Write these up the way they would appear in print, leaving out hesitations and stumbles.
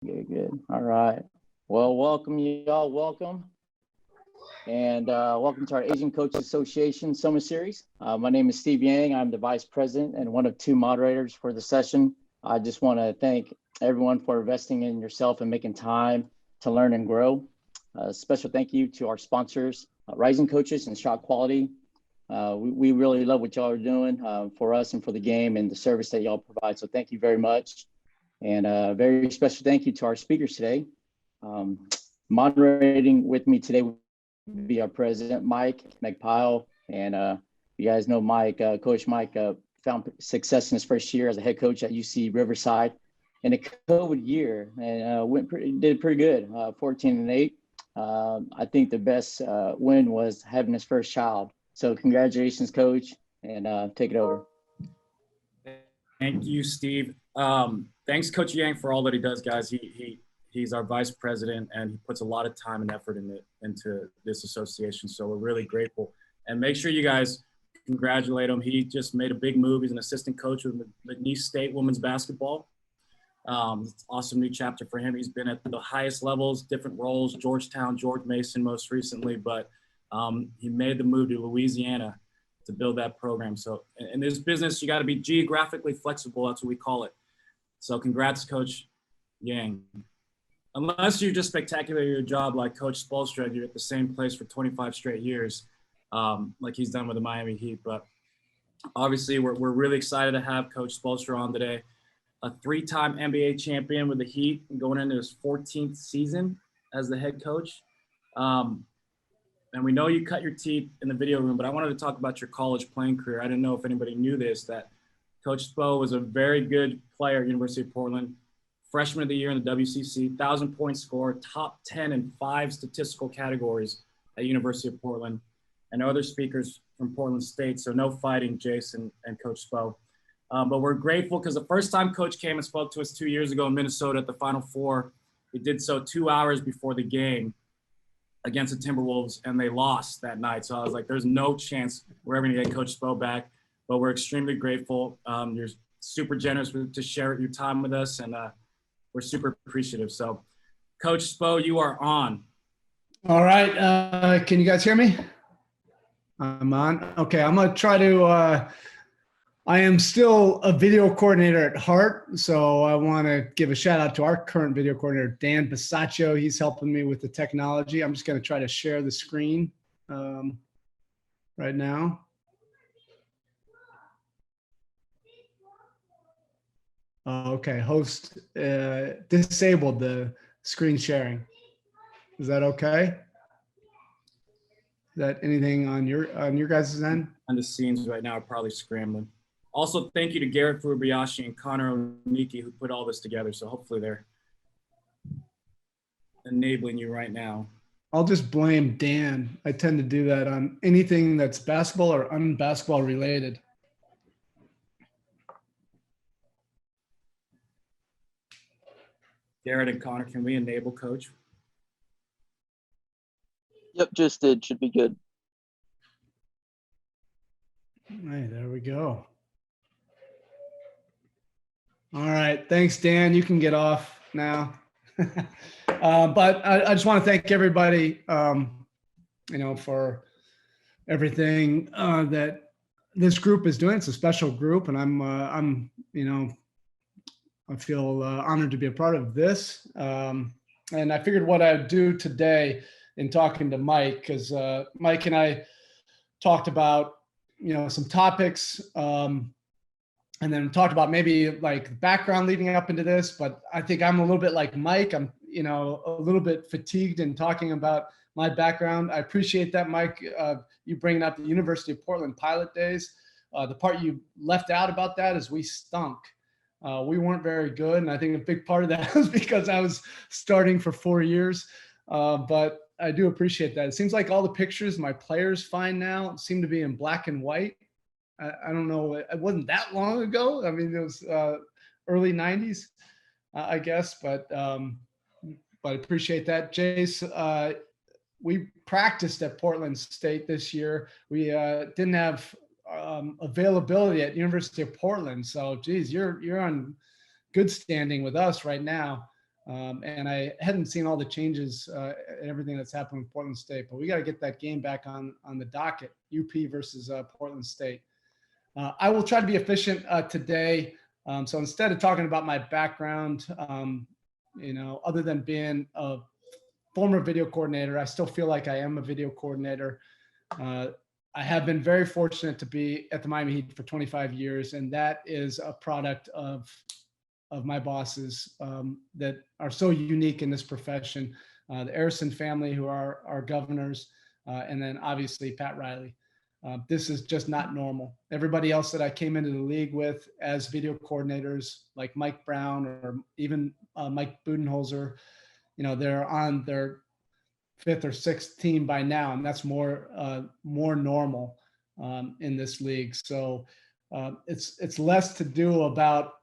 Good, good. All right. Well, welcome y'all. Welcome. And welcome to our Asian Coach Association Summer Series. My name is Steve Yang. I'm the Vice President and one of two moderators for the session. I just want to thank everyone for investing in yourself and making time to learn and grow. Special thank you to our sponsors, Rising Coaches and Shot Quality. We really love what y'all are doing for us and for the game and the service that y'all provide. So thank you very much. And a very special thank you to our speakers today. Moderating with me today will be our president, Mike McPile. And you guys know Mike, Coach Mike found success in his first year as a head coach at UC Riverside in a COVID year and did pretty good, 14-8. I think the best win was having his first child. So congratulations, Coach, and take it over. Thank you, Steve. Thanks, Coach Yang, for all that he does, guys. He's our vice president, and he puts a lot of time and effort into this association. So we're really grateful. And make sure you guys congratulate him. He just made a big move. He's an assistant coach with McNeese State women's basketball. It's an awesome new chapter for him. He's been at the highest levels, different roles, Georgetown, George Mason most recently, but he made the move to Louisiana to build that program. So in this business, you got to be geographically flexible. That's what we call it. So congrats, Coach Yang. Unless you're just spectacular at your job like Coach Spoelstra, you're at the same place for 25 straight years, like he's done with the Miami Heat. But obviously, we're really excited to have Coach Spoelstra on today, a three-time NBA champion with the Heat, going into his 14th season as the head coach. And we know you cut your teeth in the video room, but I wanted to talk about your college playing career. I didn't know if anybody knew this, that Coach Spo was a very good player at University of Portland, freshman of the year in the WCC, 1,000-point scorer, top 10 in 5 statistical categories at University of Portland, and other speakers from Portland State. So no fighting, Jason and Coach Spo. But we're grateful because the first time Coach came and spoke to us 2 years ago in Minnesota at the Final Four, he did so 2 hours before the game against the Timberwolves, and they lost that night. So I was like, there's no chance we're ever going to get Coach Spo back. But we're extremely grateful. You're super generous to share your time with us, and we're super appreciative. So, Coach Spo, you are on. All right. Can you guys hear me? I'm on. Okay. I'm going to try to, I am still a video coordinator at heart. So I want to give a shout out to our current video coordinator, Dan Basaccio. He's helping me with the technology. I'm just going to try to share the screen right now. Okay, host disabled the screen sharing. Is that okay? Is that anything on your guys' end? On the scenes right now are probably scrambling. Also, thank you to Garrett Furubayashi and Connor Oniki who put all this together. So hopefully they're enabling you right now. I'll just blame Dan. I tend to do that on anything that's basketball or unbasketball related. Garrett and Connor, can we enable Coach? Yep, just did. Should be good. Hey, there we go. All right. Thanks, Dan. You can get off now. But I just want to thank everybody, for everything that this group is doing. It's a special group, and I feel honored to be a part of this. And I figured what I'd do today in talking to Mike, because Mike and I talked about, some topics and then talked about maybe like background leading up into this. But I think I'm a little bit like Mike. I'm, a little bit fatigued in talking about my background. I appreciate that, Mike, you bringing up the University of Portland pilot days. The part you left out about that is we stunk. We weren't very good. And I think a big part of that was because I was starting for 4 years. But I do appreciate that. It seems like all the pictures my players find now seem to be in black and white. I don't know. It wasn't that long ago. I mean, it was early 90s, I guess. But I appreciate that. Jace, we practiced at Portland State this year. We didn't have availability at University of Portland. So, geez, you're on good standing with us right now. And I hadn't seen all the changes and everything that's happened with Portland State, but we got to get that game back on the docket, UP versus Portland State. I will try to be efficient today. So instead of talking about my background, other than being a former video coordinator, I still feel like I am a video coordinator. I have been very fortunate to be at the Miami Heat for 25 years, and that is a product of my bosses that are so unique in this profession. The Arison family, who are our governors, and then obviously Pat Riley. This is just not normal. Everybody else that I came into the league with as video coordinators, like Mike Brown or even Mike Budenholzer, they're on their 5th or 6th team by now, and that's more normal in this league. So it's less to do about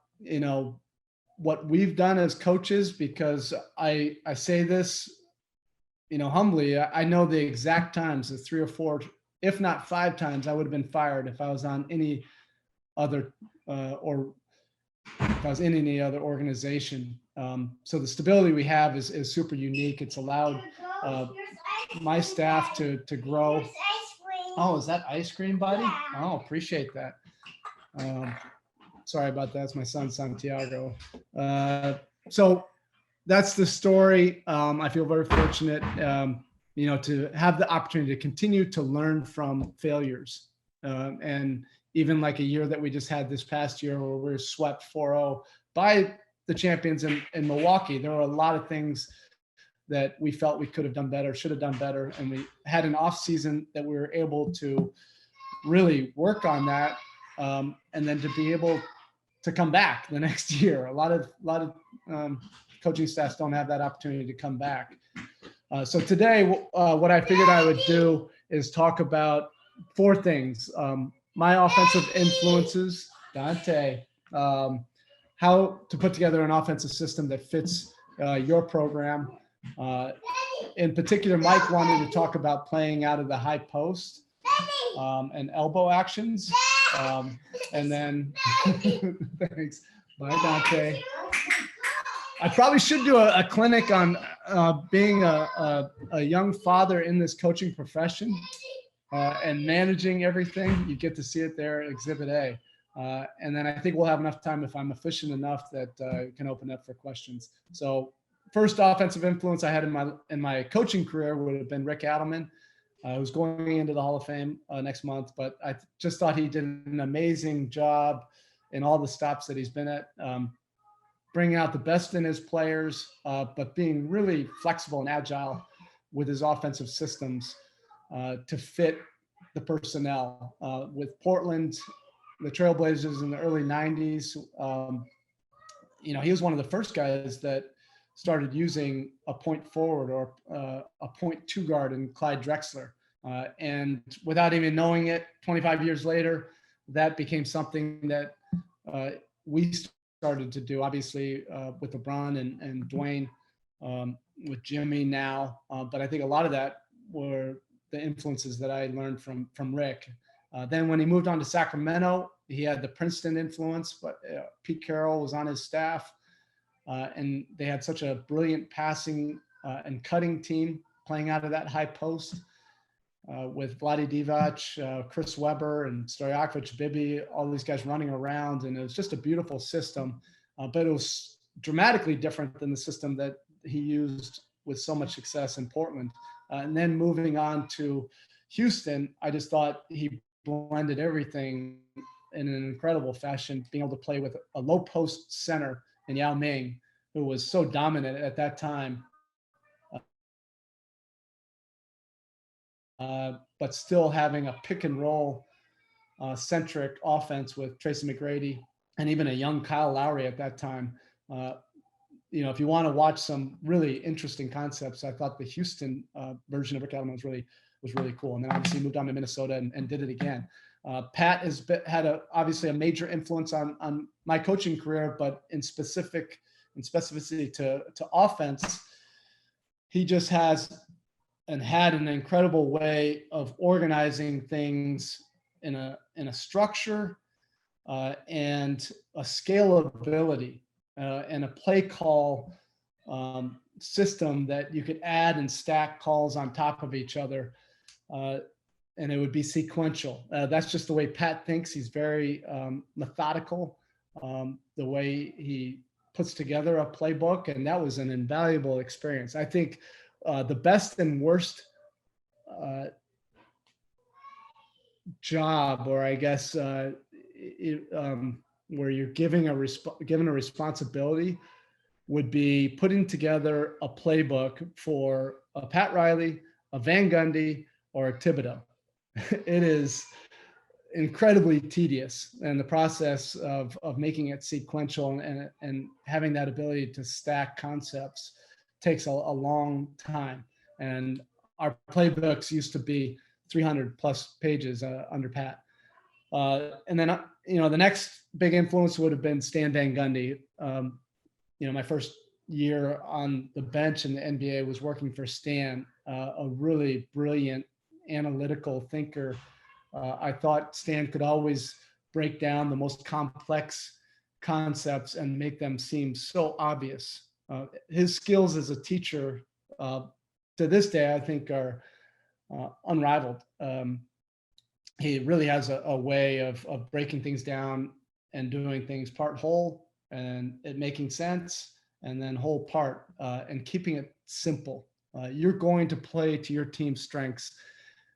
what we've done as coaches, because I say this humbly. I know the exact times, the 3 or 4, if not 5 times, I would have been fired if I was on any other or if I was in any other organization. So the stability we have is super unique. It's allowed my staff to grow. Oh, is that ice cream, buddy? Oh, appreciate that. Sorry about that. It's my son, Santiago. So that's the story. I feel very fortunate, to have the opportunity to continue to learn from failures. And even like a year that we just had this past year where we were swept 4-0 by the champions in Milwaukee, there were a lot of things that we felt we could have done better, should have done better. And we had an off season that we were able to really work on that. And then to be able to come back the next year. A lot of coaching staffs don't have that opportunity to come back. So today, what I figured I would do is talk about 4 things. My offensive influences, Dante, how to put together an offensive system that fits your program. In particular, Mike wanted to talk about playing out of the high post and elbow actions. And then, thanks. Bye, Dante. I probably should do a clinic on being a young father in this coaching profession and managing everything. You get to see it there, Exhibit A. And then I think we'll have enough time, if I'm efficient enough, that can open up for questions. So first offensive influence I had in my coaching career would have been Rick Adelman, who's going into the Hall of Fame next month. But I just thought he did an amazing job in all the stops that he's been at, bringing out the best in his players, but being really flexible and agile with his offensive systems to fit the personnel. With Portland, the Trailblazers in the early 90s, he was one of the first guys that started using a point forward or a point 2 guard in Clyde Drexler. And without even knowing it, 25 years later, that became something that we started to do, obviously with LeBron and Dwayne, with Jimmy now. But I think a lot of that were the influences that I learned from Rick. Then when he moved on to Sacramento, he had the Princeton influence, but Pete Carroll was on his staff. And they had such a brilliant passing and cutting team playing out of that high post with Vlade Divac, Chris Webber, and Stojakovic, Bibby, all these guys running around. And it was just a beautiful system, but it was dramatically different than the system that he used with so much success in Portland. And then moving on to Houston, I just thought he blended everything in an incredible fashion, being able to play with a low post center in Yao Ming, who was so dominant at that time, but still having a pick and roll centric offense with Tracy McGrady and even a young Kyle Lowry at that time. If you want to watch some really interesting concepts, I thought the Houston version of Rick Adelman was really cool. And then obviously moved on to Minnesota and did it again. Pat has had obviously a major influence on my coaching career, but in specificity to offense, he just has and had an incredible way of organizing things in a structure and a scalability and a play call system that you could add and stack calls on top of each other. And it would be sequential. That's just the way Pat thinks. He's very methodical, the way he puts together a playbook, and that was an invaluable experience. I think the best and worst job, or I guess where you're given a responsibility, would be putting together a playbook for a Pat Riley, a Van Gundy, or a Thibodeau. It is incredibly tedious, and the process of making it sequential and having that ability to stack concepts takes a long time. And our playbooks used to be 300 plus pages under Pat. And then, the next big influence would have been Stan Van Gundy. My first year on the bench in the NBA was working for Stan, a really brilliant analytical thinker. I thought Stan could always break down the most complex concepts and make them seem so obvious. His skills as a teacher, to this day, I think are unrivaled. He really has a way of breaking things down and doing things part whole and it making sense, and then whole part, and keeping it simple. You're going to play to your team's strengths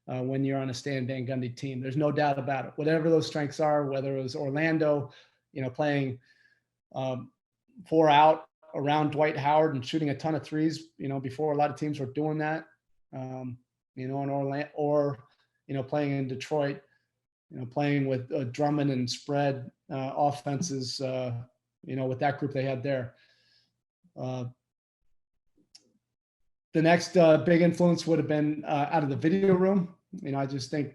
when you're on a Stan Van Gundy team. There's no doubt about it. Whatever those strengths are, whether it was Orlando, playing 4 out around Dwight Howard and shooting a ton of threes, before a lot of teams were doing that, in Orlando, or, playing in Detroit, playing with Drummond and spread offenses, with that group they had there. The next big influence would have been out of the video room. I just think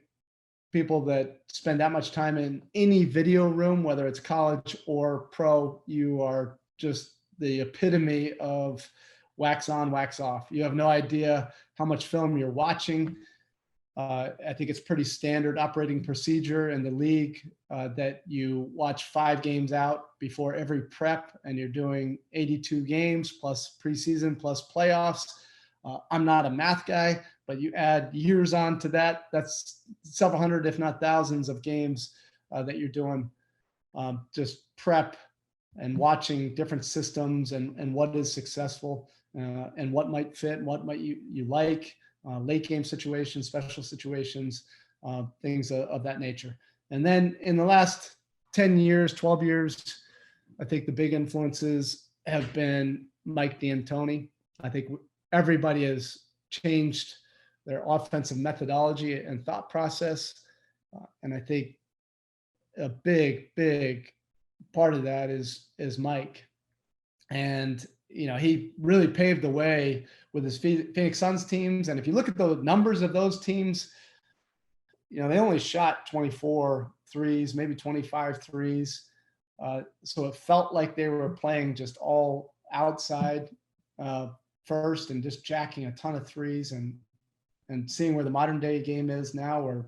people that spend that much time in any video room, whether it's college or pro, you are just the epitome of wax on, wax off. You have no idea how much film you're watching. I think it's pretty standard operating procedure in the league that you watch 5 games out before every prep, and you're doing 82 games plus preseason plus playoffs. I'm not a math guy, but you add years on to that, that's several hundred, if not thousands of games that you're doing, just prep and watching different systems and what is successful and what might fit and what might you like, late game situations, special situations, things of that nature. And then in the last 10 years, 12 years, I think the big influences have been Mike D'Antoni. I think everybody has changed their offensive methodology and thought process. And I think a big part of that is Mike. And, he really paved the way with his Phoenix Suns teams. And if you look at the numbers of those teams, they only shot 24 threes, maybe 25 threes. So it felt like they were playing just all outside first and just jacking a ton of threes, and seeing where the modern day game is now, where,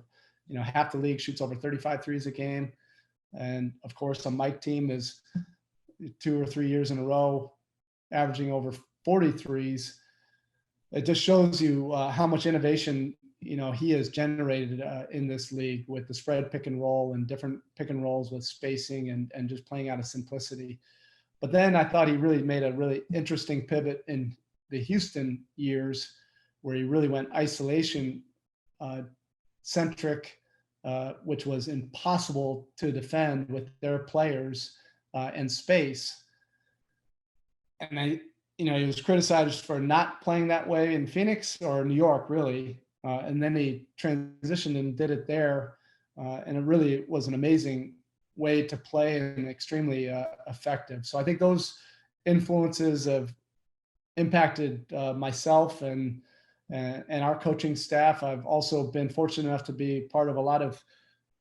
half the league shoots over 35 threes a game. And of course, a Mike team is 2 or 3 years in a row averaging over 40 threes. It just shows you how much innovation, he has generated in this league with the spread pick and roll and different pick and rolls with spacing and just playing out of simplicity. But then I thought he really made a really interesting pivot in the Houston years, where he really went isolation centric, which was impossible to defend with their players and space. And he was criticized for not playing that way in Phoenix or New York, really. And then he transitioned and did it there. And it really was an amazing way to play and extremely effective. So I think those influences have impacted myself and our coaching staff. I've also been fortunate enough to be part of a lot of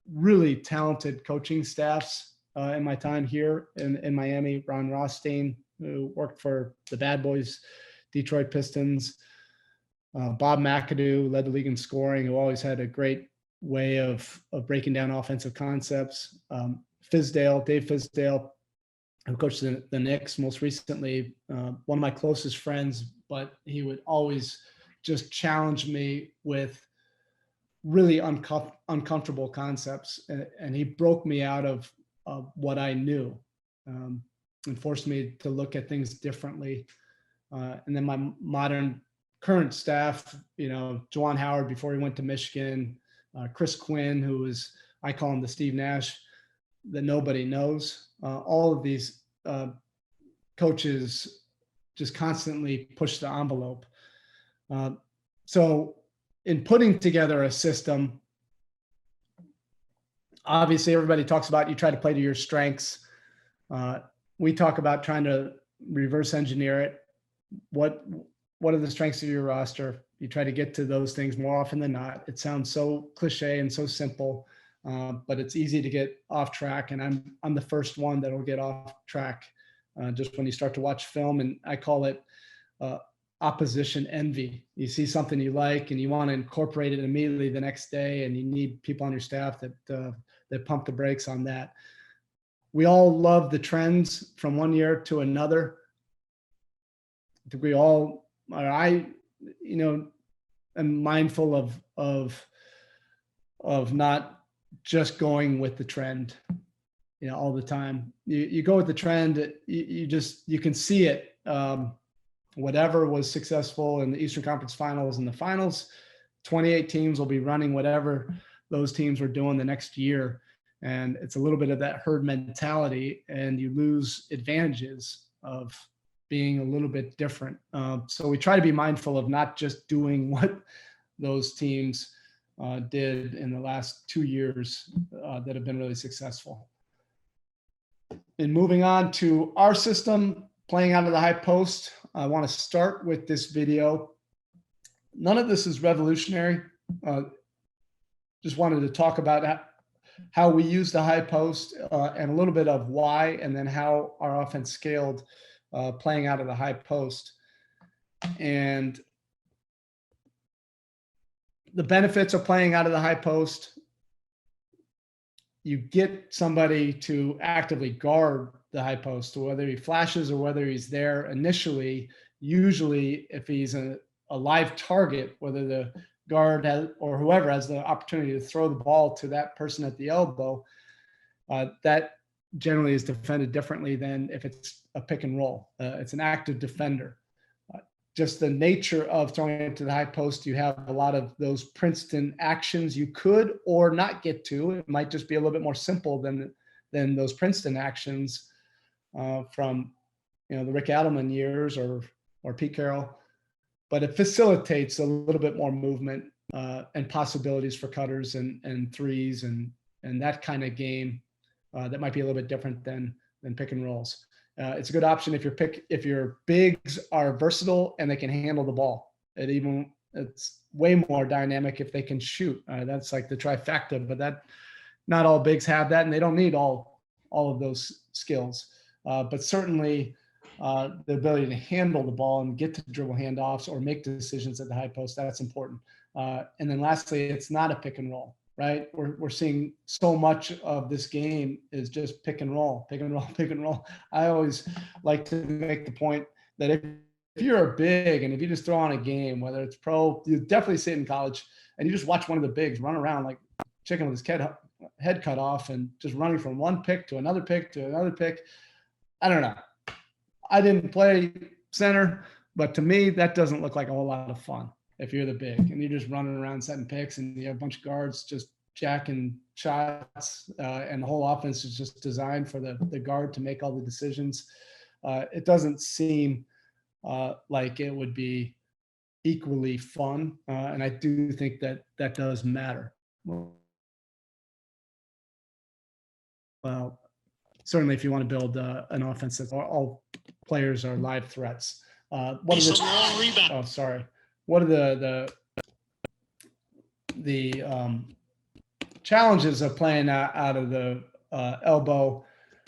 really talented coaching staffs in my time here in Miami. Ron Rothstein, who worked for the Bad Boys, Detroit Pistons. Bob McAdoo led the league in scoring, who always had a great way of breaking down offensive concepts. Dave Fizdale I've coached the Knicks most recently, one of my closest friends, but he would always just challenge me with really uncomfortable concepts. And he broke me out of what I knew, and forced me to look at things differently. And then my modern current staff, Juwan Howard before he went to Michigan, Chris Quinn, who is, I call him the Steve Nash that nobody knows. All of these coaches just constantly push the envelope. So in putting together a system, obviously everybody talks about you try to play to your strengths. We talk about trying to reverse engineer it. What are the strengths of your roster? You try to get to those things more often than not. It sounds so cliche and so simple, but it's easy to get off track. And I'm the first one that'll get off track just when you start to watch film. And I call it opposition envy. You see something you like and you want to incorporate it immediately the next day, and you need people on your staff that pump the brakes on that. We all love the trends from one year to another. I think we all are. I am mindful of not just going with the trend, all the time. You go with the trend, you can see it. Whatever was successful in the Eastern Conference Finals and the finals, 28 teams will be running whatever those teams were doing the next year. And it's a little bit of that herd mentality, and you lose advantages of being a little bit different. So we try to be mindful of not just doing what those teams did in the last 2 years that have been really successful. And moving on to our system, playing out of the high post, I want to start with this video. None of this is revolutionary. Just wanted to talk about how we use the high post and a little bit of why, and then how our offense scaled playing out of the high post. And the benefits of playing out of the high post: you get somebody to actively guard the high post, whether he flashes or whether he's there initially. Usually if he's a live target, whether the guard or whoever has the opportunity to throw the ball to that person at the elbow, that generally is defended differently than if it's a pick and roll. It's an active defender. Just the nature of throwing it to the high post, you have a lot of those Princeton actions you could or not get to. It might just be a little bit more simple than those Princeton actions from the Rick Adelman years or Pete Carroll. But it facilitates a little bit more movement and possibilities for cutters and threes and that kind of game that might be a little bit different than pick and rolls. It's a good option if your bigs are versatile and they can handle the ball. It's way more dynamic if they can shoot. That's like the trifecta, but not all bigs have that, and they don't need all of those skills. But certainly the ability to handle the ball and get to dribble handoffs or make decisions at the high post, that's important. And then lastly, it's not a pick and roll, right? We're seeing so much of this game is just pick and roll, pick and roll, pick and roll. I always like to make the point that if you're a big and if you just throw on a game, whether it's pro, you definitely see it in college, and you just watch one of the bigs run around like chicken with his head cut off and just running from one pick to another pick to another pick. I don't know. I didn't play center, but to me, that doesn't look like a whole lot of fun if you're the big and you're just running around setting picks and you have a bunch of guards just jacking shots and the whole offense is just designed for the guard to make all the decisions. It doesn't seem like it would be equally fun. And I do think that does matter. Well, certainly if you want to build an offense that all players are live threats. What are the challenges of playing out of the elbow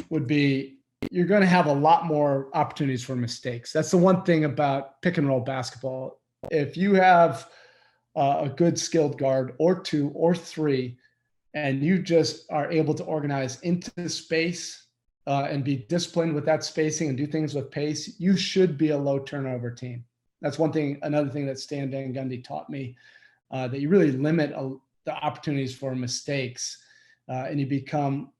would be you're going to have a lot more opportunities for mistakes. That's the one thing about pick and roll basketball. If you have a good skilled guard or two or three, and you just are able to organize into space and be disciplined with that spacing and do things with pace, you should be a low turnover team. That's another thing that Stan Van Gundy taught me, that you really limit the opportunities for mistakes, and you become,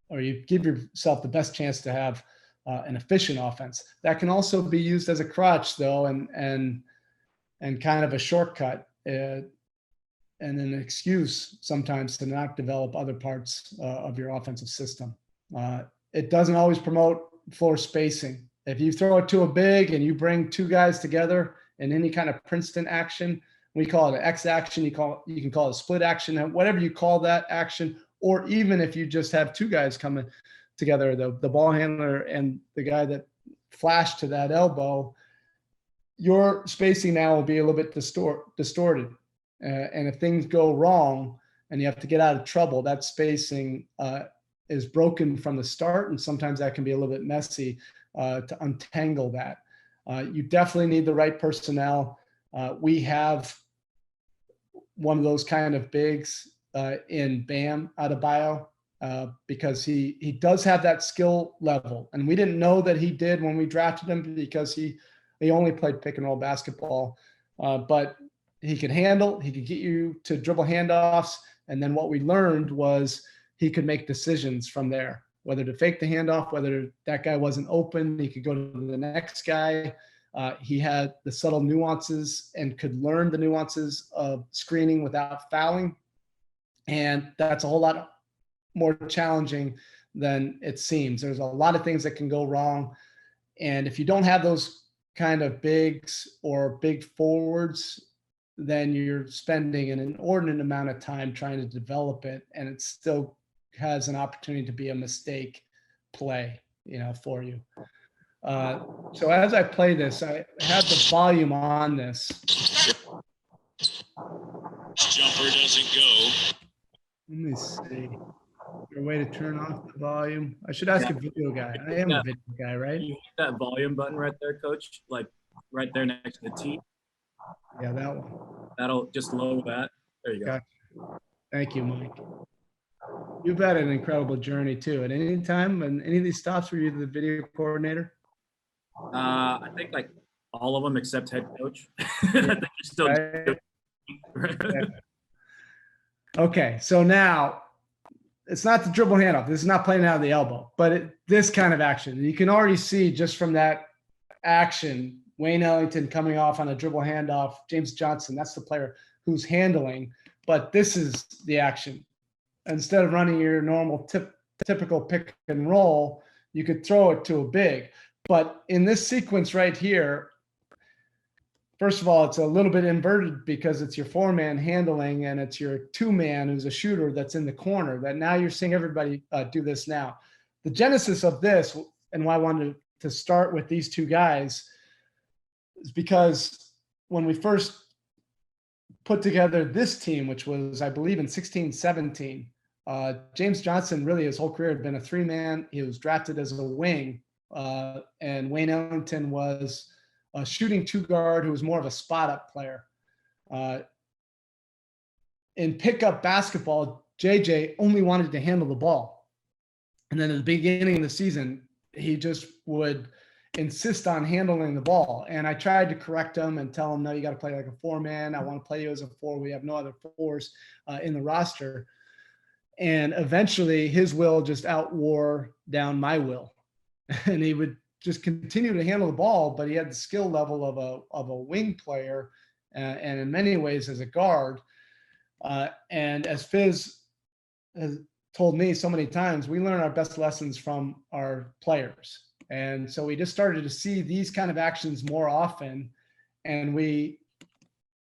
or you give yourself the best chance to have an efficient offense. That can also be used as a crutch, though, and kind of a shortcut, and an excuse sometimes to not develop other parts of your offensive system. It doesn't always promote floor spacing. If you throw it to a big and you bring two guys together in any kind of Princeton action, we call it an X action. You can call it a split action, whatever you call that action. Or even if you just have two guys coming together, the ball handler and the guy that flashed to that elbow, your spacing now will be a little bit distorted. And if things go wrong and you have to get out of trouble, that spacing is broken from the start. And sometimes that can be a little bit messy to untangle that. You definitely need the right personnel. We have one of those kind of bigs in Bam Adebayo, because he does have that skill level. And we didn't know that he did when we drafted him because he only played pick and roll basketball. But he could handle, he could get you to dribble handoffs. And then what we learned was he could make decisions from there, whether to fake the handoff, whether that guy wasn't open, he could go to the next guy. He had the subtle nuances and could learn the nuances of screening without fouling. And that's a whole lot more challenging than it seems. There's a lot of things that can go wrong. And if you don't have those kind of bigs or big forwards, then you're spending an inordinate amount of time trying to develop it. And it still has an opportunity to be a mistake play, for you. So as I play this, I have the volume on this. Jumper doesn't go. Let me see. Is there a way to turn off the volume? I should ask a video guy. I am a video guy, right? You hit that volume button right there, Coach, like right there next to the T. Yeah, that one. That'll just lower that. There you go. Gotcha. Thank you, Mike. You've had an incredible journey too. At any time, and any of these stops, were you the video coordinator? I think like all of them except head coach. I think you're still. Right. Okay, so now it's not the dribble handoff. This is not playing out of the elbow, but this kind of action. You can already see just from that action, Wayne Ellington coming off on a dribble handoff, James Johnson, that's the player who's handling, but this is the action. Instead of running your normal typical pick and roll, you could throw it to a big. But in this sequence right here, first of all, it's a little bit inverted because it's your four-man handling and it's your two-man who's a shooter that's in the corner. That now you're seeing everybody do this now. The genesis of this, and why I wanted to start with these two guys, is because when we first put together this team, which was, I believe, in 16-17, James Johnson really his whole career had been a three-man. He was drafted as a wing, and Wayne Ellington was a shooting two guard who was more of a spot up player. In pickup basketball, JJ only wanted to handle the ball. And then at the beginning of the season, he just would insist on handling the ball. And I tried to correct him and tell him, no, you got to play like a four-man. I want to play you as a four. We have no other fours in the roster. And eventually his will just outwore down my will. And he would just continue to handle the ball, but he had the skill level of a wing player, and in many ways as a guard. And as Fizz has told me so many times, we learn our best lessons from our players. And so we just started to see these kind of actions more often, and we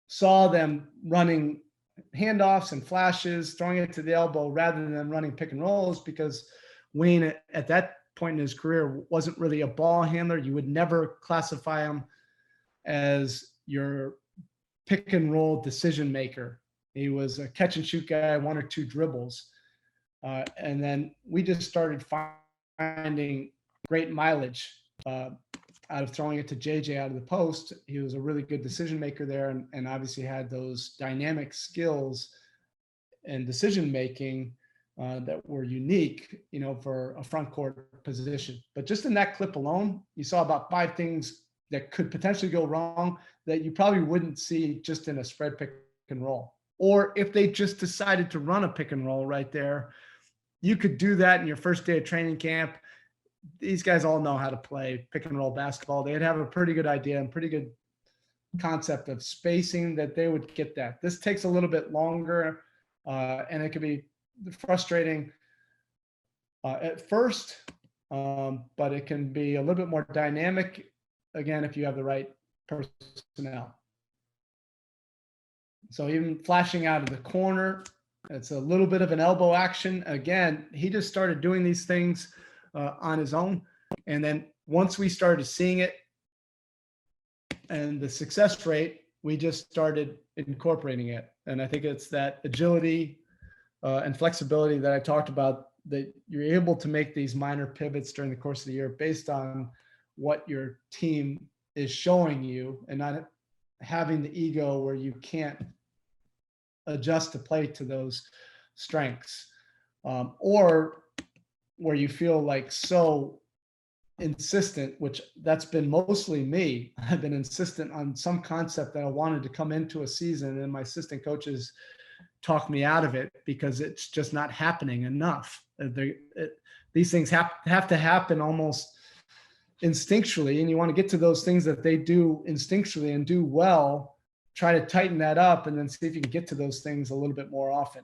saw them running handoffs and flashes, throwing it to the elbow rather than running pick and rolls, because Wayne at that point in his career wasn't really a ball handler. You would never classify him as your pick and roll decision maker. He was a catch and shoot guy, one or two dribbles. And then we just started finding great mileage out of throwing it to JJ out of the post. He was a really good decision maker there, and obviously had those dynamic skills and decision making that were unique, for a front court position. But just in that clip alone, you saw about 5 things that could potentially go wrong that you probably wouldn't see just in a spread pick and roll. Or if they just decided to run a pick and roll right there, you could do that in your first day of training camp. These guys all know how to play pick and roll basketball. They'd have a pretty good idea and pretty good concept of spacing that they would get that. This takes a little bit longer, and it could be frustrating at first, but it can be a little bit more dynamic, again, if you have the right personnel. So even flashing out of the corner, it's a little bit of an elbow action. Again, he just started doing these things on his own. And then once we started seeing it and the success rate, we just started incorporating it. And I think it's that agility and flexibility that I talked about, that you're able to make these minor pivots during the course of the year based on what your team is showing you, and not having the ego where you can't adjust to play to those strengths, or where you feel like so insistent, which that's been mostly me. I've been insistent on some concept that I wanted to come into a season, and my assistant coaches talk me out of it because it's just not happening enough. These things have to happen almost instinctually, and you want to get to those things that they do instinctually and do well. Try to tighten that up and then see if you can get to those things a little bit more often.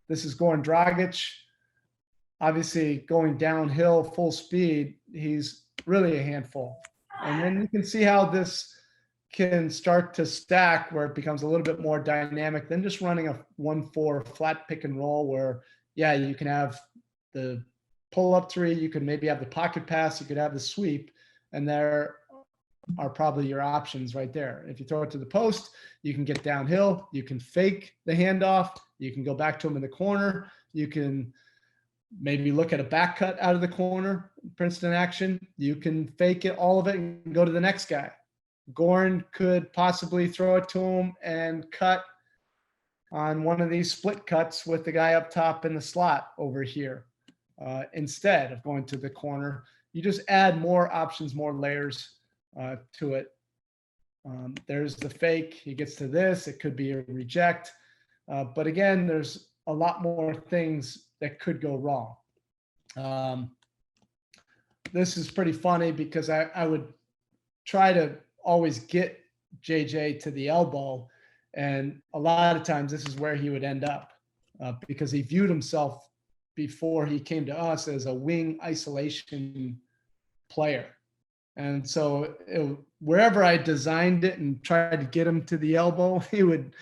This is Goran Dragic, obviously going downhill full speed. He's really a handful. And then you can see how this can start to stack, where it becomes a little bit more dynamic than just running a 1-4 flat pick and roll, where, yeah, you can have the pull-up three, you could maybe have the pocket pass, you could have the sweep, and there are probably your options right there. If you throw it to the post, you can get downhill, you can fake the handoff, you can go back to him in the corner, you can maybe look at a back cut out of the corner, Princeton action, you can fake it, all of it, and go to the next guy. Goran could possibly throw it to him and cut on one of these split cuts with the guy up top in the slot over here. Instead of going to the corner, you just add more options, more layers to it. There's the fake. He gets to this. It could be a reject. But again, there's a lot more things that could go wrong. This is pretty funny because I would try to always get JJ to the elbow. And a lot of times this is where he would end up because he viewed himself before he came to us as a wing isolation player. And so wherever I designed it and tried to get him to the elbow, he would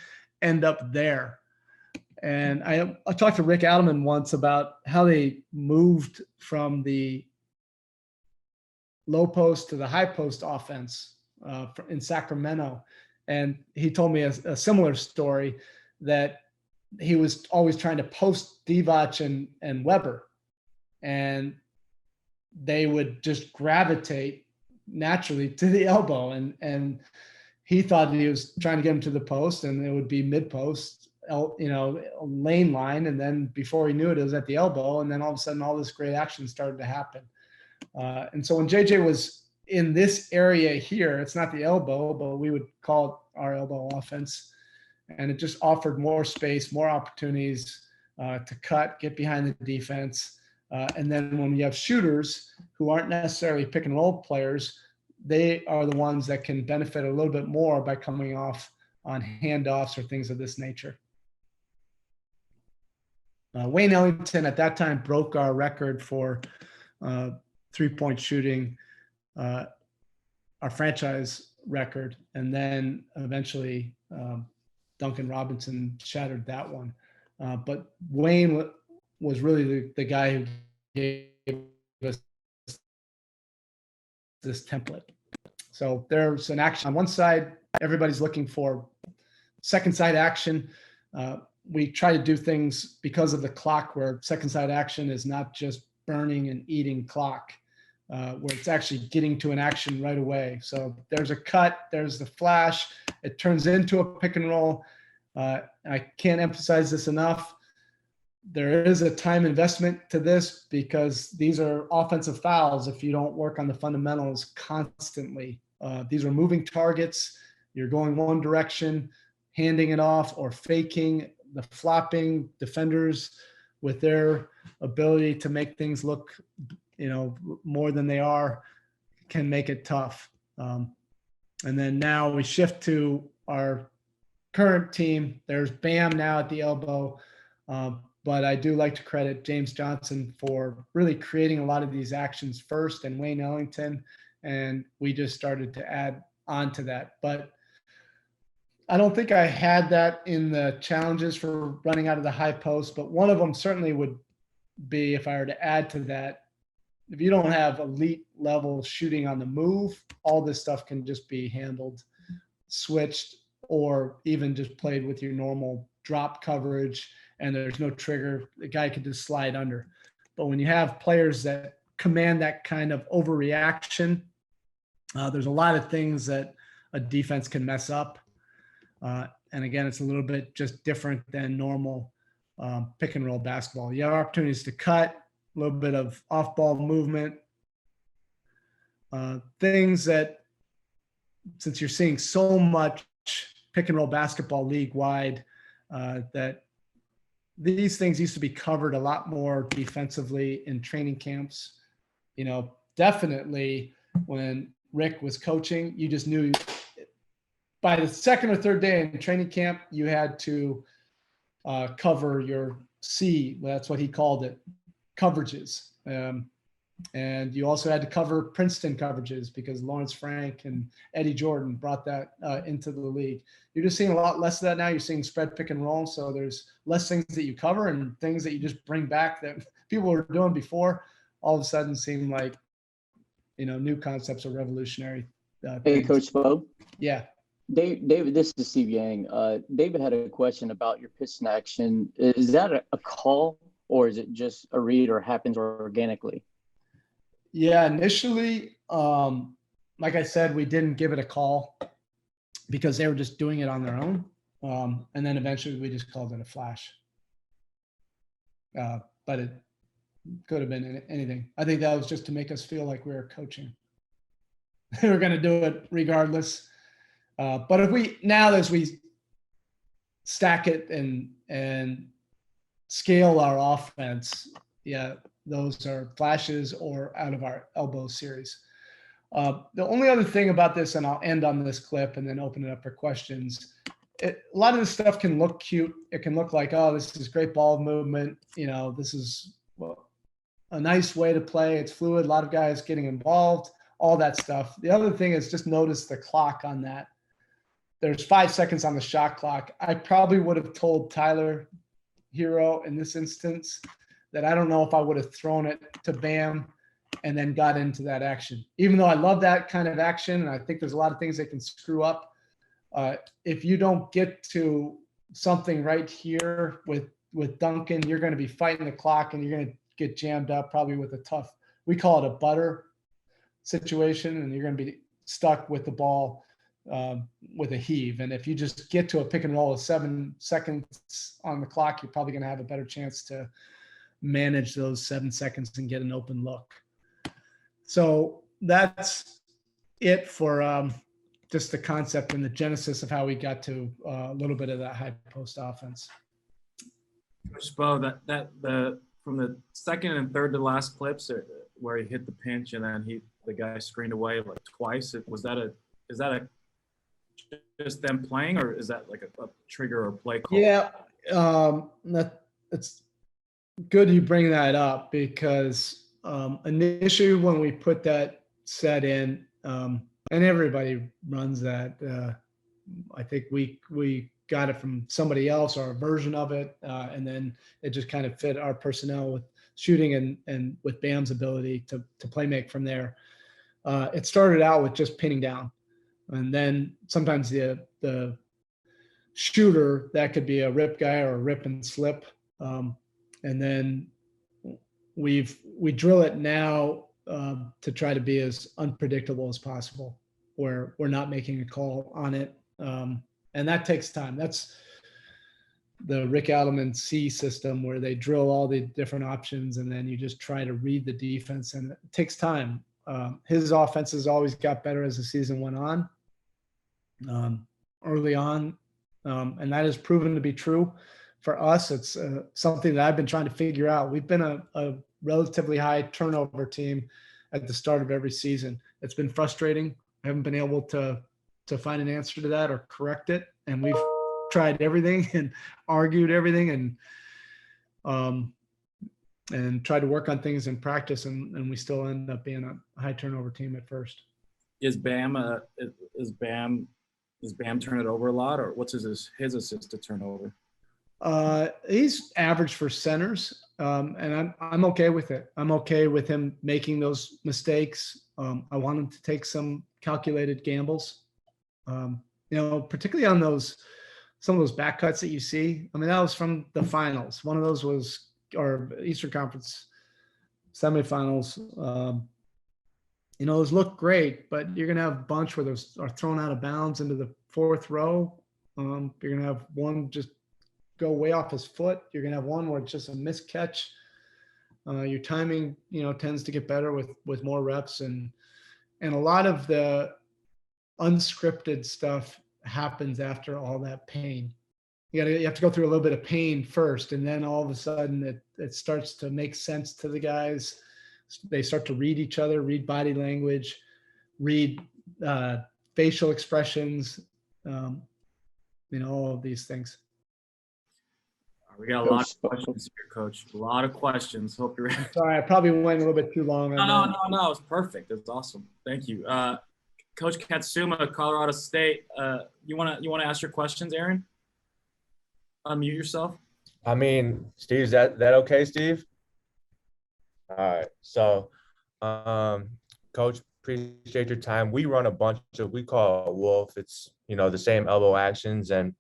end up there. And I talked to Rick Adelman once about how they moved from the low post to the high post offense in Sacramento. And he told me a similar story, that he was always trying to post Divac and Weber, and they would just gravitate naturally to the elbow. And he thought he was trying to get him to the post, and it would be mid post, lane line. And then before he knew it, it was at the elbow. And then all of a sudden, all this great action started to happen. And so when JJ was in this area here, it's not the elbow, but we would call it our elbow offense. And it just offered more space, more opportunities to cut, get behind the defense. And then when you have shooters who aren't necessarily pick and roll players, they are the ones that can benefit a little bit more by coming off on handoffs or things of this nature. Wayne Ellington at that time broke our record for three-point shooting, our franchise record. And then eventually Duncan Robinson shattered that one. But Wayne was really the guy who gave us this template. So there's an action on one side. Everybody's looking for second side action. We try to do things because of the clock, where second side action is not just burning and eating clock, where it's actually getting to an action right away. So there's a cut, there's the flash, it turns into a pick and roll. I can't emphasize this enough. there is a time investment to this because these are offensive fouls if you don't work on the fundamentals constantly. These are moving targets. You're going one direction, handing it off or faking the flopping defenders with their ability to make things look, more than they are, can make it tough. And then now we shift to our current team. There's Bam now at the elbow. But I do like to credit James Johnson for really creating a lot of these actions first, and Wayne Ellington. And we just started to add on to that. But I don't think I had that in the challenges for running out of the high post, but one of them certainly would be, if I were to add to that, if you don't have elite level shooting on the move, all this stuff can just be handled, switched, or even just played with your normal drop coverage, and there's no trigger. The guy could just slide under. But when you have players that command that kind of overreaction, there's a lot of things that a defense can mess up. And again, it's a little bit just different than normal pick and roll basketball. You have opportunities to cut, a little bit of off-ball movement, things that, since you're seeing so much pick and roll basketball league-wide, that these things used to be covered a lot more defensively in training camps. Definitely when Rick was coaching, you just knew by the second or third day in training camp, you had to cover your C, that's what he called it, coverages. And you also had to cover Princeton coverages because Lawrence Frank and Eddie Jordan brought that into the league. You're just seeing a lot less of that now. You're seeing spread pick and roll. So there's less things that you cover and things that you just bring back that people were doing before all of a sudden seem like, new concepts are revolutionary. Hey, Coach Bo. Yeah. David, this is Steve Yang. David had a question about your piston action. Is that a call, or is it just a read, or happens organically? Yeah, initially, like I said, we didn't give it a call because they were just doing it on their own. And then eventually we just called it a flash. But it could have been anything. I think that was just to make us feel like we were coaching. We were going to do it regardless. But as we stack it and scale our offense, yeah, those are flashes or out of our elbow series. The only other thing about this, and I'll end on this clip and then open it up for questions. A lot of this stuff can look cute. It can look like, oh, this is great ball movement. This is a nice way to play. It's fluid. A lot of guys getting involved, all that stuff. The other thing is just notice the clock on that. There's 5 seconds on the shot clock. I probably would have told Tyler Hero in this instance that I don't know if I would have thrown it to Bam and then got into that action. Even though I love that kind of action, and I think there's a lot of things that can screw up. If you don't get to something right here with Duncan, you're going to be fighting the clock and you're going to get jammed up probably with a tough, we call it a butter situation, and you're going to be stuck with the ball with a heave. And if you just get to a pick and roll with 7 seconds on the clock, you're probably going to have a better chance to manage those 7 seconds and get an open look. So that's it for just the concept and the genesis of how we got to a little bit of that high post offense. Coach Bo, the from the second and third to last clips where he hit the pinch and then the guy screened away like twice. Is that just them playing, or is that like a trigger or play call? Yeah, it's good you bring that up because initially when we put that set in, and everybody runs that, I think we got it from somebody else or a version of it, and then it just kind of fit our personnel with shooting and with Bam's ability to play make from there. It started out with just pinning down, and then sometimes the shooter, that could be a rip guy or a rip and slip, and then we drill it now to try to be as unpredictable as possible, where we're not making a call on it, and that takes time. the Rick Adelman C system where they drill all the different options and then you just try to read the defense, and it takes time. His offenses always got better as the season went on, early on, and that has proven to be true for us. It's something that I've been trying to figure out. We've been a relatively high turnover team at the start of every season. It's been frustrating. I haven't been able to find an answer to that or correct it, and we've tried everything and argued everything and tried to work on things in practice, and we still end up being a high turnover team at first. Is Bam turn it over a lot, or what's his assist to turnover? He's average for centers, and I'm okay with it. I'm okay with him making those mistakes. I want him to take some calculated gambles, particularly on some of those back cuts that you see. I mean, that was from the finals. One of those was our Eastern Conference semifinals. Those look great, but you're going to have a bunch where those are thrown out of bounds into the fourth row. You're going to have one just go way off his foot. You're going to have one where it's just a missed catch. Your timing, tends to get better with more reps, and a lot of the unscripted stuff happens after all that pain. You have to go through a little bit of pain first, and then all of a sudden it starts to make sense to the guys. They start to read each other, read body language, read facial expressions, all of these things. We got a lot of questions here, Coach. A lot of questions. Hope you're ready. Sorry, I probably went a little bit too long. No. It's perfect. It's awesome. Thank you. Coach Katsuma, Colorado State. You wanna ask your questions, Aaron? Unmute yourself. I mean, Steve, is that okay, Steve? All right. So, Coach, appreciate your time. We run a bunch of, we call it Wolf. It's, the same elbow actions. And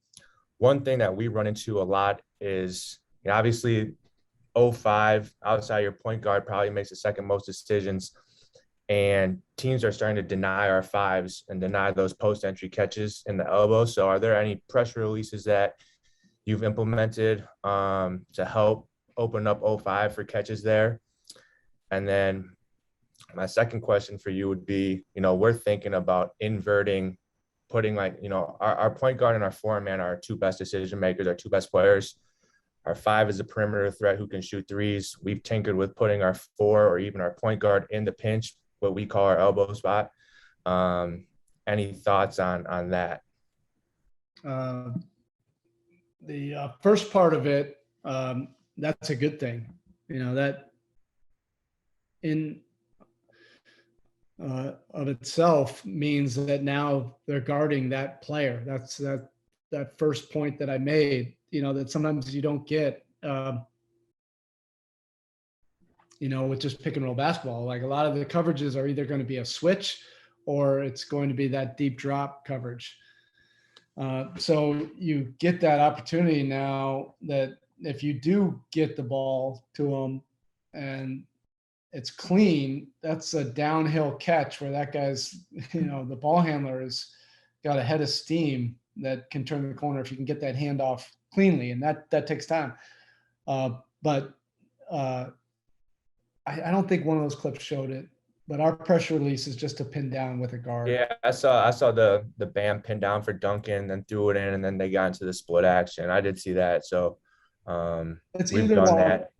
one thing that we run into a lot is, obviously 05 outside your point guard probably makes the second most decisions, and teams are starting to deny our fives and deny those post-entry catches in the elbow. So are there any pressure releases that you've implemented to help open up 05 for catches there? And then my second question for you would be, we're thinking about inverting, putting our point guard and our four man are our two best decision makers, our two best players. Our five is a perimeter threat who can shoot threes. We've tinkered with putting our four or even our point guard in the pinch, what we call our elbow spot. Any thoughts on that? The first part of it, that's a good thing. That in of itself means that now they're guarding that player. That's that first point that I made, that sometimes you don't get, with just pick and roll basketball. Like a lot of the coverages are either going to be a switch or it's going to be that deep drop coverage. So you get that opportunity now that if you do get the ball to them and it's clean, that's a downhill catch where that guy's, the ball handler has got a head of steam that can turn the corner if you can get that handoff cleanly, and that takes time. But I don't think one of those clips showed it, but our pressure release is just to pin down with a guard. Yeah, I saw the Bam pin down for Duncan, then threw it in, and then they got into the split action. I did see that. So it's we've either done way. that.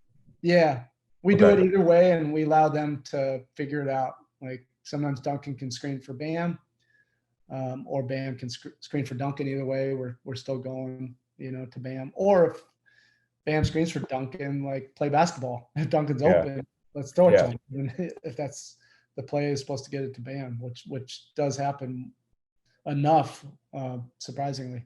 Yeah, we do it either way, and we allow them to figure it out. Like sometimes Duncan can screen for Bam, or Bam can screen for Duncan. Either way, we're still going, to Bam. Or if Bam screens for Duncan, like play basketball. If Duncan's open, let's throw it to him. And if that's the play is supposed to get it to Bam, which does happen enough, surprisingly.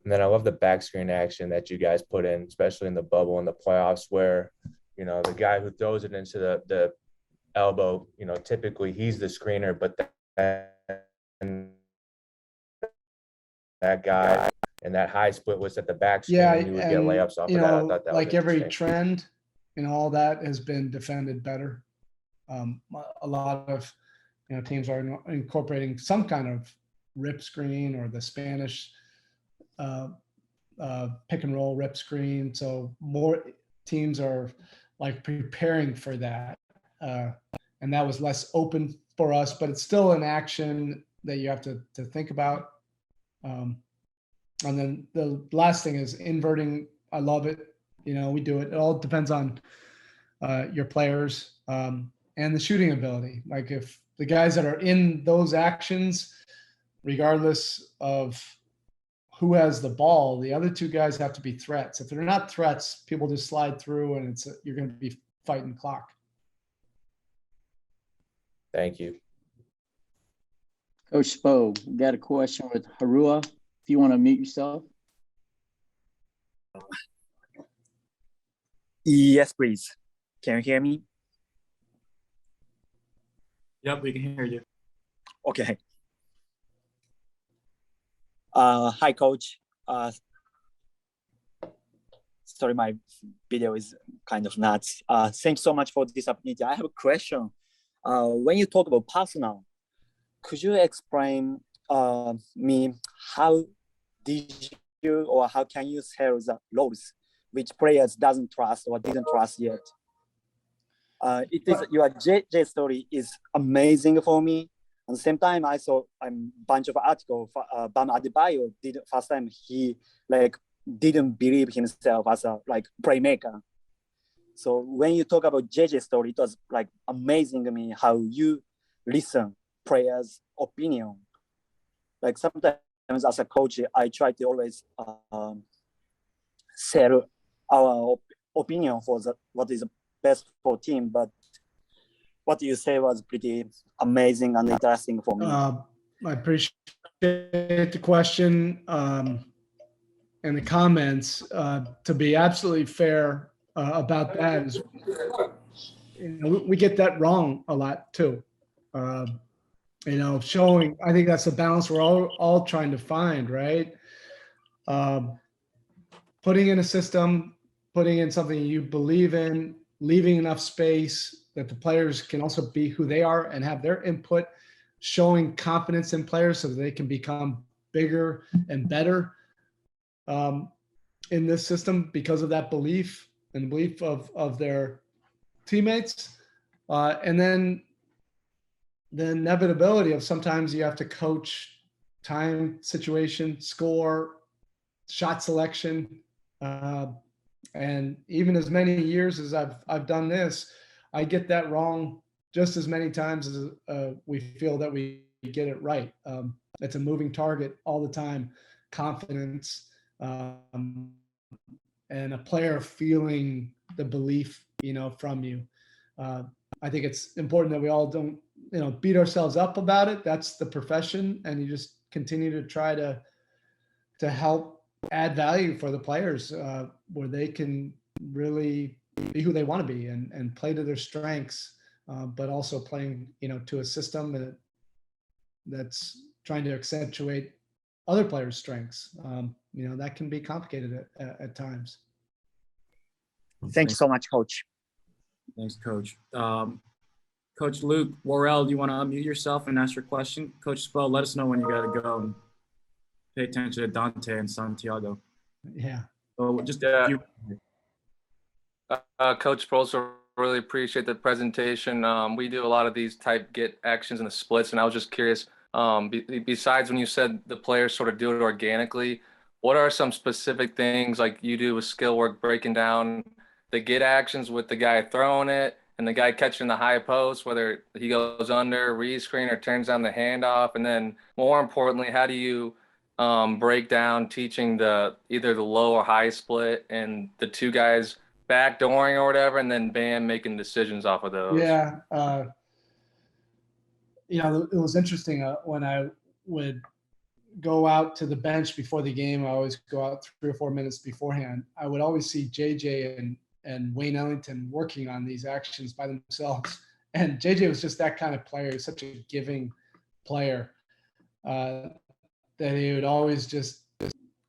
And then I love the back screen action that you guys put in, especially in the bubble and the playoffs, where the guy who throws it into the elbow, typically he's the screener, but that guy and that high split was at the back screen. Yeah, and you would get layups off of that. I thought that like was every interesting. trend and all that has been defended better. A lot of teams are incorporating some kind of rip screen or the Spanish pick and roll, rip screen. So more teams are like preparing for that. And that was less open for us, but it's still an action that you have to think about. And then the last thing is inverting. I love it. We do it. It all depends on your players and the shooting ability. Like if the guys that are in those actions, regardless of who has the ball, the other two guys have to be threats. If they're not threats, people just slide through and you're going to be fighting clock. Thank you. Coach Spo, we got a question with Harua. If you want to mute yourself. Yes, please. Can you hear me? Yep, we can hear you. Okay. Hi, Coach. Sorry, my video is kind of nuts. Thanks so much for this opportunity. I have a question. When you talk about personal, could you explain me how did you or how can you sell the roles which players doesn't trust or didn't trust yet? It is your JJ story is amazing for me. At the same time, I saw a bunch of articles. Bam Adebayo did first time he didn't believe himself as a playmaker. So when you talk about JJ story, it was amazing to me how you listen players' opinion. Sometimes as a coach, I try to always sell our opinion for what is best for team, but what you say was pretty amazing and interesting for me. I appreciate the question and the comments. To be absolutely fair about that is, we get that wrong a lot too. Showing, I think that's the balance we're all trying to find, right? Putting in a system, putting in something you believe in, leaving enough space that the players can also be who they are and have their input, showing confidence in players so that they can become bigger and better in this system because of that belief and belief of their teammates. And then the inevitability of sometimes you have to coach time, situation, score, shot selection. And even as many years as I've done this, I get that wrong just as many times as we feel that we get it right. It's a moving target all the time. Confidence and a player feeling the belief, from you. I think it's important that we all don't, beat ourselves up about it. That's the profession, and you just continue to try to help add value for the players where they can really be who they want to be and play to their strengths, but also playing, to a system that's trying to accentuate other players' strengths. That can be complicated at times. Thanks so much, Coach. Thanks, Coach. Coach Luke Worrell, do you want to unmute yourself and ask your question? Coach Spo, let us know when you got to go and pay attention to Dante and Santiago. Yeah. So just Yeah. you. Coach Sproulser, really appreciate the presentation. We do a lot of these type get actions in the splits, and I was just curious, besides when you said the players sort of do it organically, what are some specific things like you do with skill work, breaking down the get actions with the guy throwing it and the guy catching the high post, whether he goes under, re-screen, or turns down the handoff? And then more importantly, how do you break down teaching either the low or high split and the two guys backdooring or whatever, and then Bam making decisions off of those? Yeah. It was interesting when I would go out to the bench before the game. I always go out 3 or 4 minutes beforehand. I would always see JJ and Wayne Ellington working on these actions by themselves. And JJ was just that kind of player. He's such a giving player that he would always just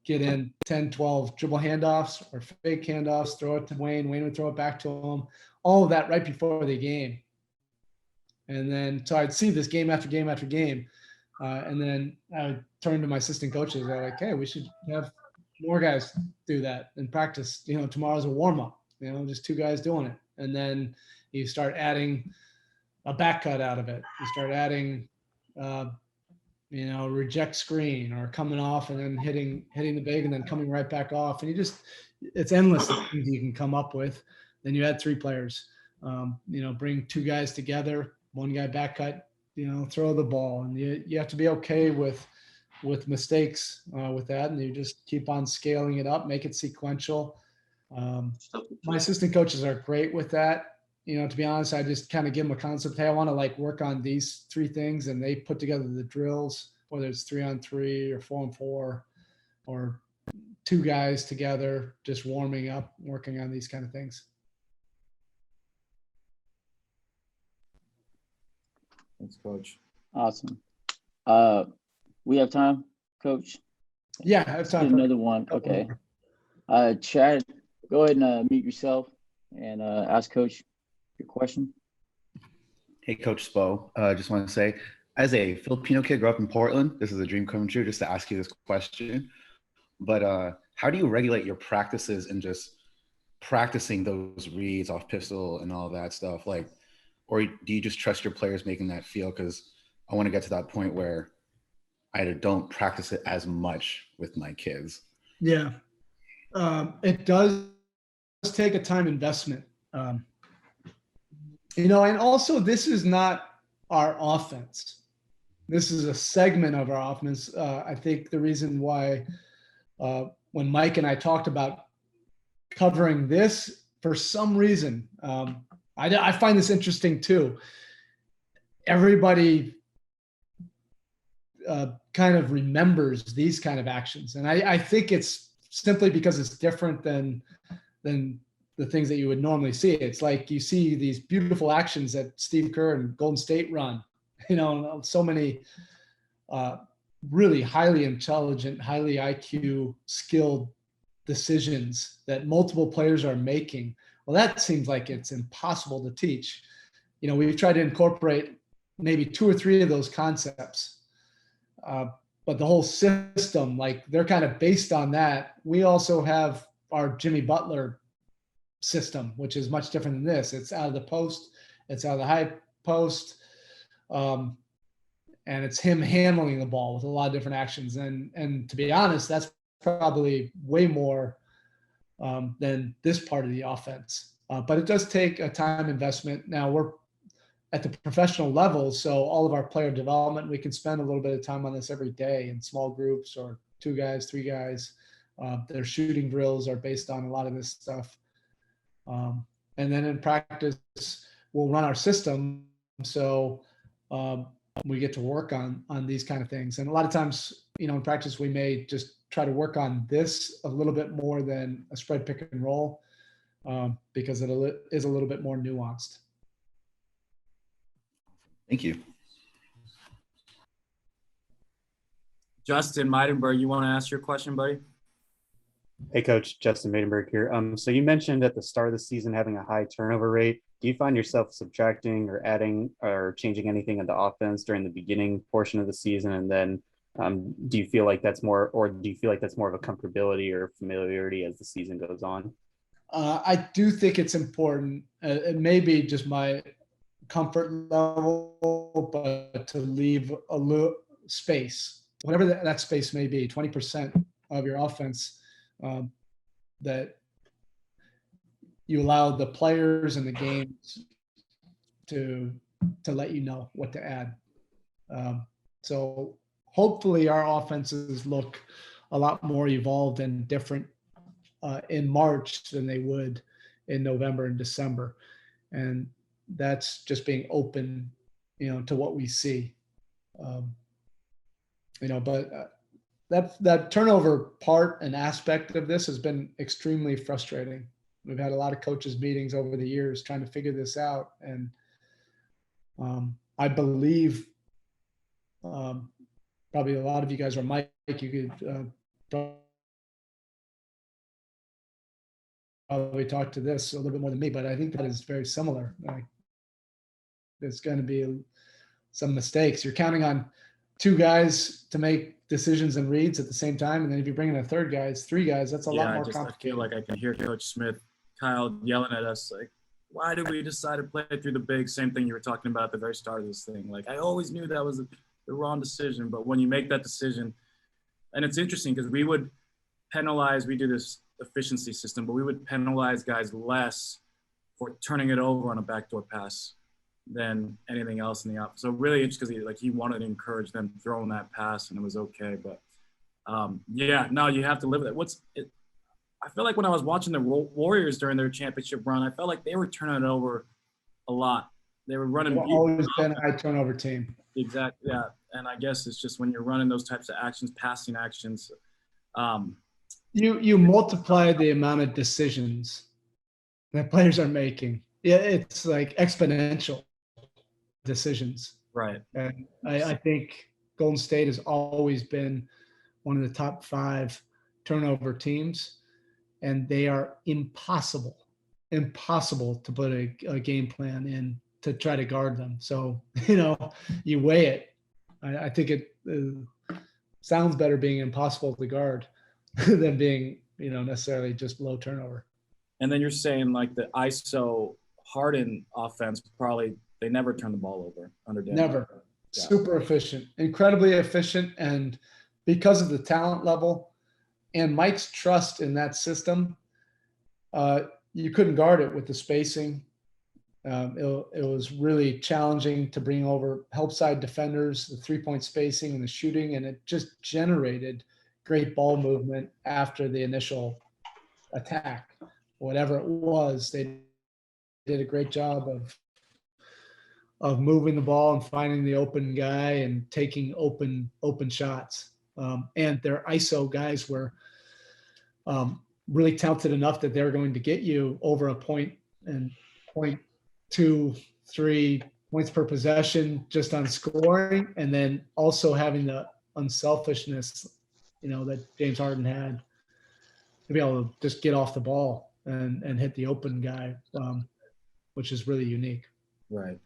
get in 10, 12 dribble handoffs or fake handoffs, throw it to Wayne. Wayne would throw it back to him. All of that right before the game. And then, so I'd see this game after game after game. And then I would turn to my assistant coaches. They're like, hey, we should have more guys do that in practice. Tomorrow's a warm up, just 2 guys doing it. And then you start adding a back cut out of it. You start adding, reject screen or coming off and then hitting the big and then coming right back off. And it's endless things you can come up with. Then you add 3 players, bring 2 guys together, 1 guy back cut, throw the ball. And you have to be okay with mistakes with that. And you just keep on scaling it up, make it sequential. My assistant coaches are great with that. To be honest, I just kind of give them a concept. Hey, I want to work on these 3 things, and they put together the drills, whether it's 3-on-3 or 4-on-4 or 2 guys together, just warming up, working on these kind of things. Thanks, Coach. Awesome. We have time, Coach? Yeah, I have time for another one. Okay. Chad, go ahead and mute yourself and ask Coach your question. Hey, Coach Spo. Just want to say, as a Filipino kid, grew up in Portland, this is a dream come true just to ask you this question. But how do you regulate your practices and just practicing those reads off pistol and all that stuff? Or do you just trust your players making that feel? Because I want to get to that point where I don't practice it as much with my kids. Yeah. It does take a time investment. And also this is not our offense. This is a segment of our offense. I think the reason why when Mike and I talked about covering this, for some reason, I find this interesting too. Everybody kind of remembers these kind of actions. And I think it's simply because it's different than the things that you would normally see. It's like you see these beautiful actions that Steve Kerr and Golden State run, so many really highly intelligent, highly IQ skilled decisions that multiple players are making. Well, that seems like it's impossible to teach. We've tried to incorporate maybe 2 or 3 of those concepts, but the whole system, they're kind of based on that. We also have our Jimmy Butler system, which is much different than this. It's out of the post, it's out of the high post, and it's him handling the ball with a lot of different actions. And to be honest, that's probably way more than this part of the offense. But it does take a time investment. Now we're at the professional level, so all of our player development, we can spend a little bit of time on this every day in small groups or 2 guys, 3 guys. Their shooting drills are based on a lot of this stuff. And then in practice, we'll run our system. So we get to work on these kind of things. And a lot of times, in practice, we may just try to work on this a little bit more than a spread pick and roll because it is a little bit more nuanced. Thank you. Justin Meidenberg, you want to ask your question, buddy? Hey, Coach, Justin Maidenberg here. So you mentioned at the start of the season having a high turnover rate. Do you find yourself subtracting or adding or changing anything in the offense during the beginning portion of the season? And then do you feel like that's more, or do you feel like that's more of a comfortability or familiarity as the season goes on? I do think it's important. It may be just my comfort level, but to leave a little space, whatever that space may be, 20% of your offense, that you allow the players and the games to let you know what to add. So hopefully our offenses look a lot more evolved and different in March than they would in November and December. And that's just being open, to what we see. But that turnover part and aspect of this has been extremely frustrating. We've had a lot of coaches meetings over the years trying to figure this out. And I believe probably a lot of you guys, or Mike, you could probably talk to this a little bit more than me, but I think that is very similar. There's going to be some mistakes. You're counting on 2 guys to make decisions and reads at the same time. And then if you bring in a third guy, it's three guys. That's a lot more I complicated. feel like I can hear Coach Smith, Kyle yelling at us like, why did we decide to play through the big? Same thing you were talking about at the very start of this thing. Like, I always knew that was the wrong decision. But when you make that decision, and it's interesting because we would penalize, we do this efficiency system, but we would penalize guys less for turning it over on a backdoor pass than anything else in the offense. So really interesting because he wanted to encourage them throwing that pass, and it was okay. But you have to live with it. I feel like when I was watching the Warriors during their championship run, I felt like they were turning it over a lot. They were running. They've always been a high turnover team. Exactly. Yeah. And I guess it's just when you're running those types of actions, passing actions. You multiply the amount of decisions that players are making. Yeah, it's like exponential decisions. Right. And I think Golden State has always been one of the top 5 turnover teams, and they are impossible to put a game plan in to try to guard them. So, you weigh it. I think it sounds better being impossible to guard than being, necessarily just low turnover. And then you're saying like the ISO Harden offense, probably they never turn the ball over under Denver. Never. Yeah. Super efficient, incredibly efficient. And because of the talent level and Mike's trust in that system, you couldn't guard it with the spacing. It was really challenging to bring over help side defenders, the 3-point spacing and the shooting, and it just generated great ball movement after the initial attack. Whatever it was, they did a great job of moving the ball and finding the open guy and taking open shots. And their ISO guys were really talented enough that they're going to get you over a point and 0.2, 3 points per possession just on scoring, and then also having the unselfishness, that James Harden had to be able to just get off the ball and hit the open guy, which is really unique. Right.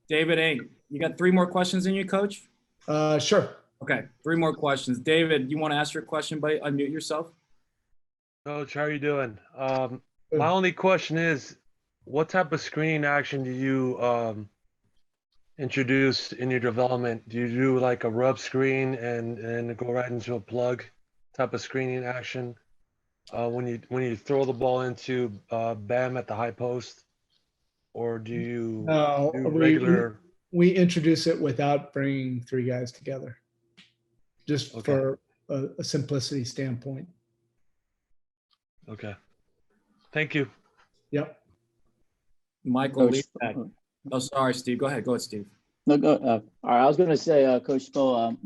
David Eng, you got 3 more questions in you, Coach? Sure. Okay, 3 more questions. David, you want to ask your question, buddy? Unmute yourself. Coach, how are you doing? My only question is, what type of screening action do you introduce in your development? Do you do like a rub screen and go right into a plug type of screening action when you throw the ball into Bam at the high post, or do you do regular? We introduce it without bringing 3 guys together, just for a simplicity standpoint. Okay. Thank you. Yep. Michael Leaback. Oh, sorry, Steve. Go ahead, Steve. No, go. All right, I was going to say, Coach Spo,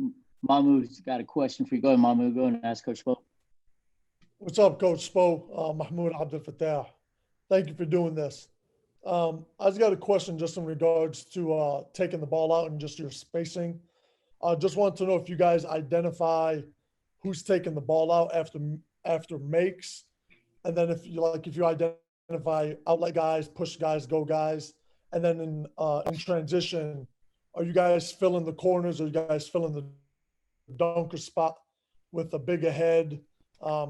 Mahmoud's got a question for you. Go ahead, Mahmoud. Go ahead and ask Coach Spo. What's up, Coach Spo? Mahmoud Abdel Fattah. Thank you for doing this. I just got a question just in regards to taking the ball out and just your spacing. Just wanted to know if you guys identify who's taking the ball out after makes, and then if you identify outlet guys, push guys, go guys, and then in transition, are you guys filling the corners? Or are you guys filling the dunker spot with a bigger head?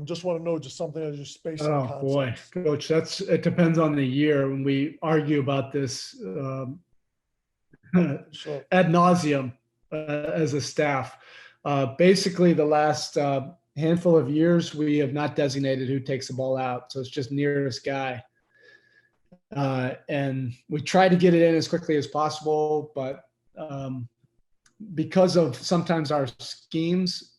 Just want to know just something as your spacing. Oh boy, Coach, it depends on the year. When we argue about this Sure. ad nauseum as a staff, basically the last handful of years we have not designated who takes the ball out, so it's just nearest guy. And we try to get it in as quickly as possible, but because of sometimes our schemes,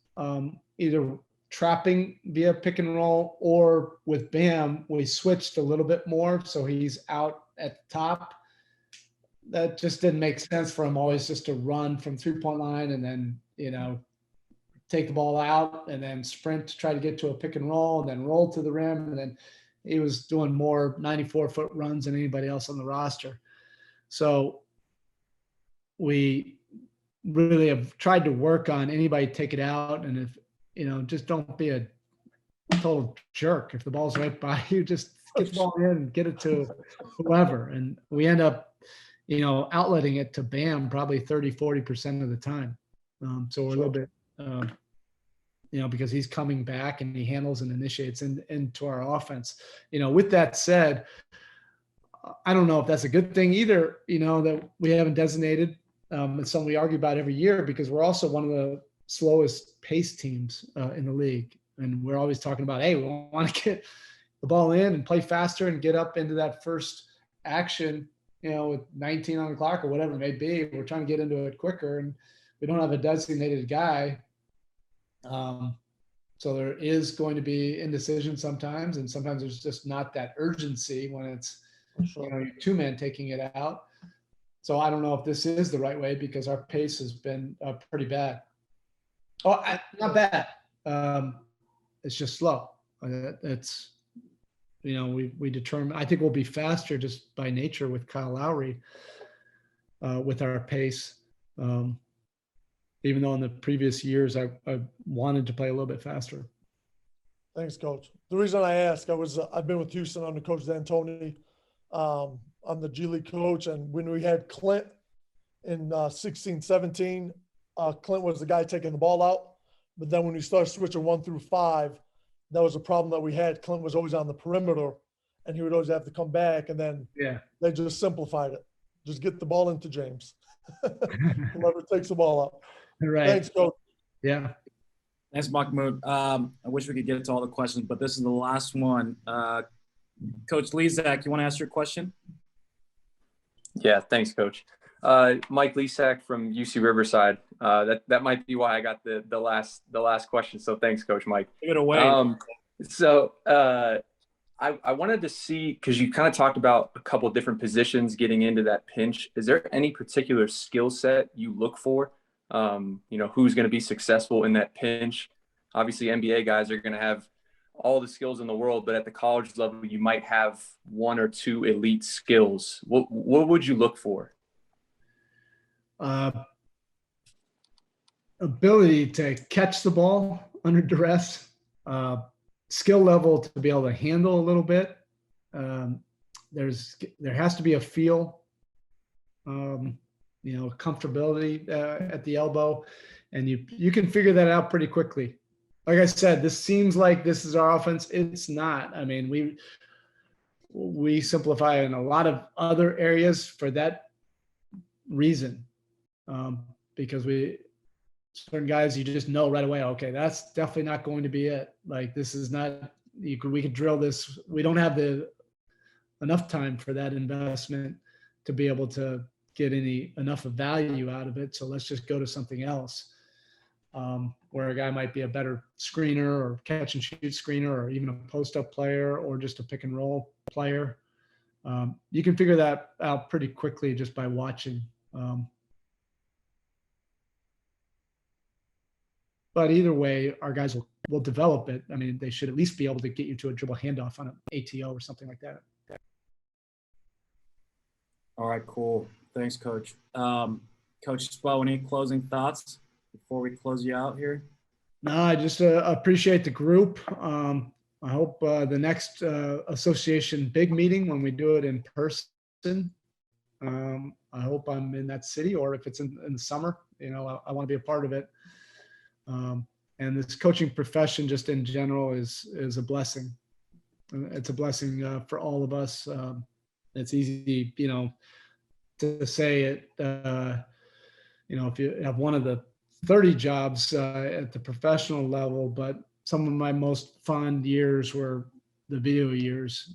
either trapping via pick and roll or with Bam, we switched a little bit more. So he's out at the top. That just didn't make sense for him always just to run from 3-point line and then, take the ball out and then sprint to try to get to a pick and roll and then roll to the rim. And then he was doing more 94-foot runs than anybody else on the roster. So we really have tried to work on anybody take it out. And if, just don't be a total jerk. If the ball's right by you, just get the ball in and get it to whoever. And we end up, outletting it to Bam probably 30, 40% of the time. So we're a little bit, because he's coming back and he handles and initiates into our offense. With that said, I don't know if that's a good thing either, that we haven't designated. It's something we argue about every year because we're also one of the slowest pace teams in the league. And we're always talking about, hey, we want to get the ball in and play faster and get up into that first action, with 19 on the clock or whatever it may be. We're trying to get into it quicker, and we don't have a designated guy. So there is going to be indecision sometimes, and sometimes there's just not that urgency when it's, your two men taking it out. So I don't know if this is the right way because our pace has been pretty bad. Not bad. It's just slow. It's, we determine, I think we'll be faster just by nature with Kyle Lowry with our pace. Even though in the previous years, I wanted to play a little bit faster. Thanks, Coach. The reason I ask, I've been with Houston under Coach D'Antoni. I'm the G League coach, and when we had Clint in 16-17, Clint was the guy taking the ball out. But then when we started switching 1 through 5, that was a problem that we had. Clint was always on the perimeter, and he would always have to come back. And then they just simplified it. Just get the ball into James. Whoever takes the ball out. Right. Thanks, Coach. Yeah. Thanks, Mahmoud. I wish we could get to all the questions, but this is the last one. Coach Lezak, you want to ask your question? Yeah, thanks, Coach. Mike Lesak from UC Riverside. That might be why I got the last question. So thanks, Coach Mike. Give it away. I wanted to see, because you kind of talked about a couple of different positions getting into that pinch. Is there any particular skill set you look for? Who's going to be successful in that pinch? Obviously, NBA guys are going to have all the skills in the world, but at the college level, you might have 1 or 2 elite skills. What would you look for? Ability to catch the ball under duress, skill level to be able to handle a little bit. There has to be a feel, comfortability at the elbow, and you can figure that out pretty quickly. Like I said, this seems like this is our offense. It's not. I mean, we simplify in a lot of other areas for that reason, because certain guys you just know right away. Okay, that's definitely not going to be it. Like this is not. We could drill this. We don't have enough time for that investment to be able to get enough of value out of it. So let's just go to something else. Where a guy might be a better screener or catch and shoot screener, or even a post-up player, or just a pick and roll player. You can figure that out pretty quickly just by watching. But either way, our guys will develop it. I mean, they should at least be able to get you to a dribble handoff on an ATO or something like that. All right, cool. Thanks, Coach. Coach Spo, any closing thoughts before we close you out here? No, I just appreciate the group. I hope the next association big meeting, when we do it in person, I hope I'm in that city, or if it's in the summer, I want to be a part of it. And this coaching profession just in general is a blessing. It's a blessing for all of us. It's easy, to say it, if you have one of the 30 jobs at the professional level, but some of my most fond years were the video years,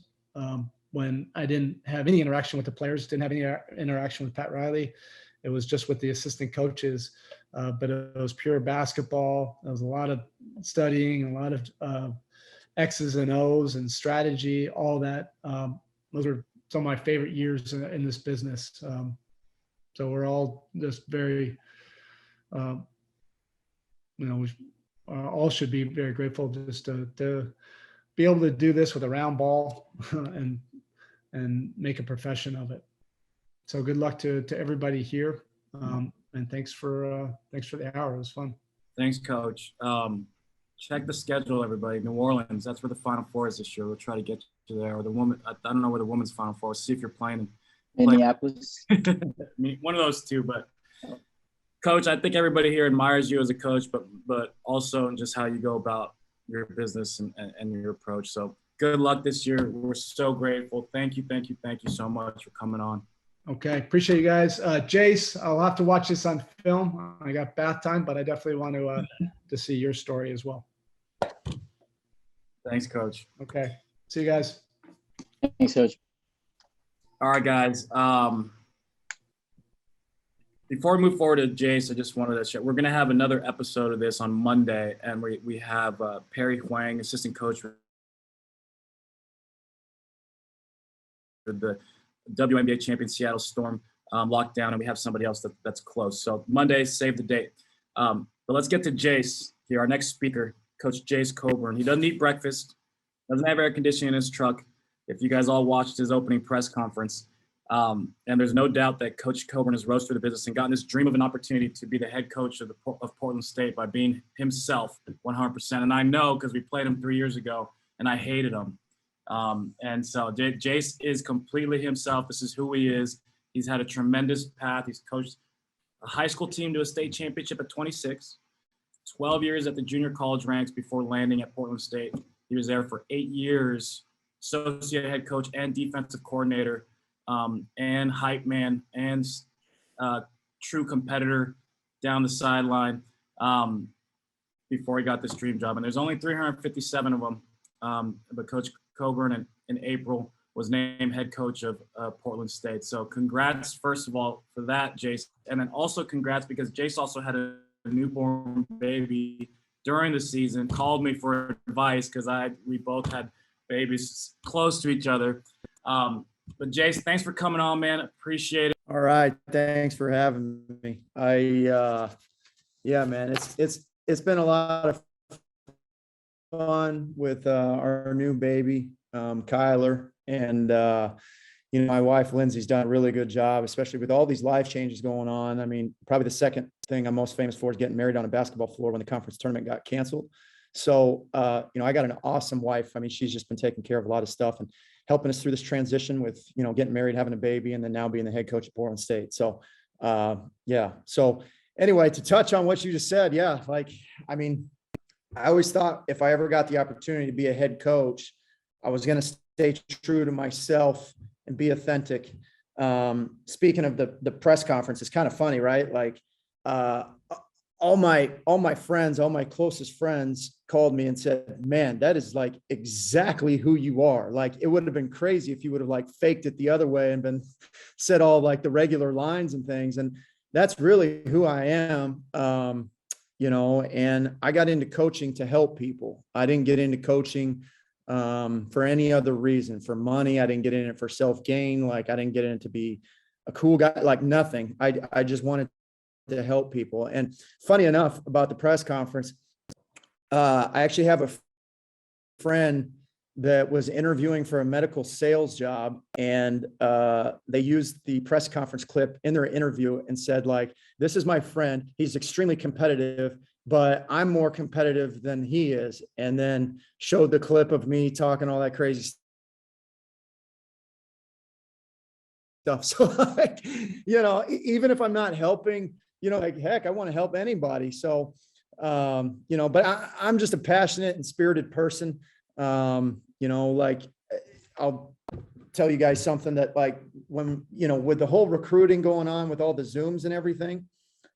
when I didn't have any interaction with the players, didn't have any interaction with Pat Riley. It was just with the assistant coaches, but it was pure basketball. There was a lot of studying, a lot of X's and O's and strategy, all that. Those are some of my favorite years in this business. So we're all just very, we all should be very grateful just to be able to do this with a round ball and make a profession of it. So good luck to everybody here, and thanks for the hour. It was fun. Thanks, Coach. Check the schedule, everybody. New Orleans, that's where the Final Four is this year. We'll try to get you there. Or the woman, I don't know where the women's Final Four is. See if you're playing. Minneapolis. One of those two, but Coach, I think everybody here admires you as a coach, but also just how you go about your business and your approach. So good luck this year. We're so grateful. Thank you so much for coming on. Okay, appreciate you guys. Jace, I'll have to watch this on film. I got bath time, but I definitely want to see your story as well. Thanks, Coach. Okay, see you guys. Thanks, Coach. All right, guys. Before we move forward to Jace, I just wanted to share, we're going to have another episode of this on Monday, and we have Perry Huang, assistant coach for the WNBA champion Seattle Storm, locked down, and we have somebody else that's close. So Monday, save the date. But let's get to Jace here, our next speaker, Coach Jace Coburn. He doesn't eat breakfast, doesn't have air conditioning in his truck. If you guys all watched his opening press conference, and there's no doubt that Coach Coburn has rose through the business and gotten this dream of an opportunity to be the head coach of Portland State by being himself 100%. And I know because we played him 3 years ago, and I hated him. And so Jace is completely himself. This is who he is. He's had a tremendous path. He's coached a high school team to a state championship at 26, 12 years at the junior college ranks before landing at Portland State. He was there for 8 years, associate head coach and defensive coordinator, and hype man and true competitor down the sideline before he got this dream job. And there's only 357 of them. But Coach Coburn in April was named head coach of Portland State. So congrats, first of all, for that, Jace. And then also congrats because Jace also had a newborn baby during the season, called me for advice because we both had babies close to each other. But Jace, thanks for coming on, man. Appreciate it. All right. Thanks for having me. Yeah, man, it's been a lot of fun with our new baby, Kyler, and my wife Lindsay's done a really good job, especially with all these life changes going on. I mean, probably the second thing I'm most famous for is getting married on a basketball floor when the conference tournament got canceled. So I got an awesome wife. I mean, she's just been taking care of a lot of stuff and helping us through this transition with getting married, having a baby, and then now being the head coach at Portland State. So yeah. So anyway, to touch on what you just said, yeah, I always thought if I ever got the opportunity to be a head coach, I was going to stay true to myself and be authentic. Speaking of the press conference, it's kind of funny, right? Like all my friends, all my closest friends called me and said, man, that is like exactly who you are. Like, it would have been crazy if you would have like faked it the other way and said all like the regular lines and things. And that's really who I am. And I got into coaching to help people. I didn't get into coaching for any other reason, for money. I didn't get in it for self-gain. Like, I didn't get in it to be a cool guy, like nothing. I just wanted to help people. And funny enough about the press conference, I actually have a friend that was interviewing for a medical sales job, and they used the press conference clip in their interview and said, like, this is my friend. He's extremely competitive, but I'm more competitive than he is. And then showed the clip of me talking all that crazy stuff. So like, even if I'm not helping, like, heck, I want to help anybody. So, but I'm just a passionate and spirited person. Like, I'll tell you guys something that, like, when, with the whole recruiting going on with all the Zooms and everything,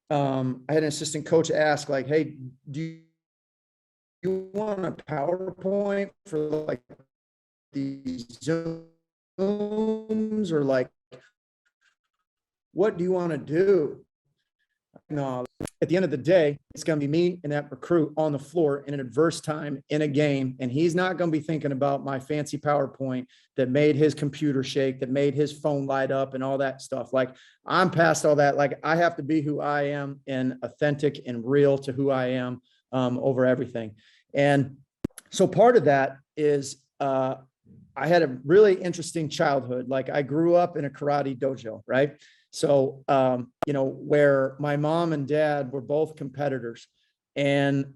I had an assistant coach ask, like, hey, do you want a PowerPoint for like these Zooms, or like, what do you want to do? No, at the end of the day, it's going to be me and that recruit on the floor in an adverse time in a game. And he's not going to be thinking about my fancy PowerPoint that made his computer shake, that made his phone light up and all that stuff. Like, I'm past all that. Like, I have to be who I am and authentic and real to who I am over everything. And so part of that is I had a really interesting childhood. Like, I grew up in a karate dojo, right? So, where my mom and dad were both competitors, and,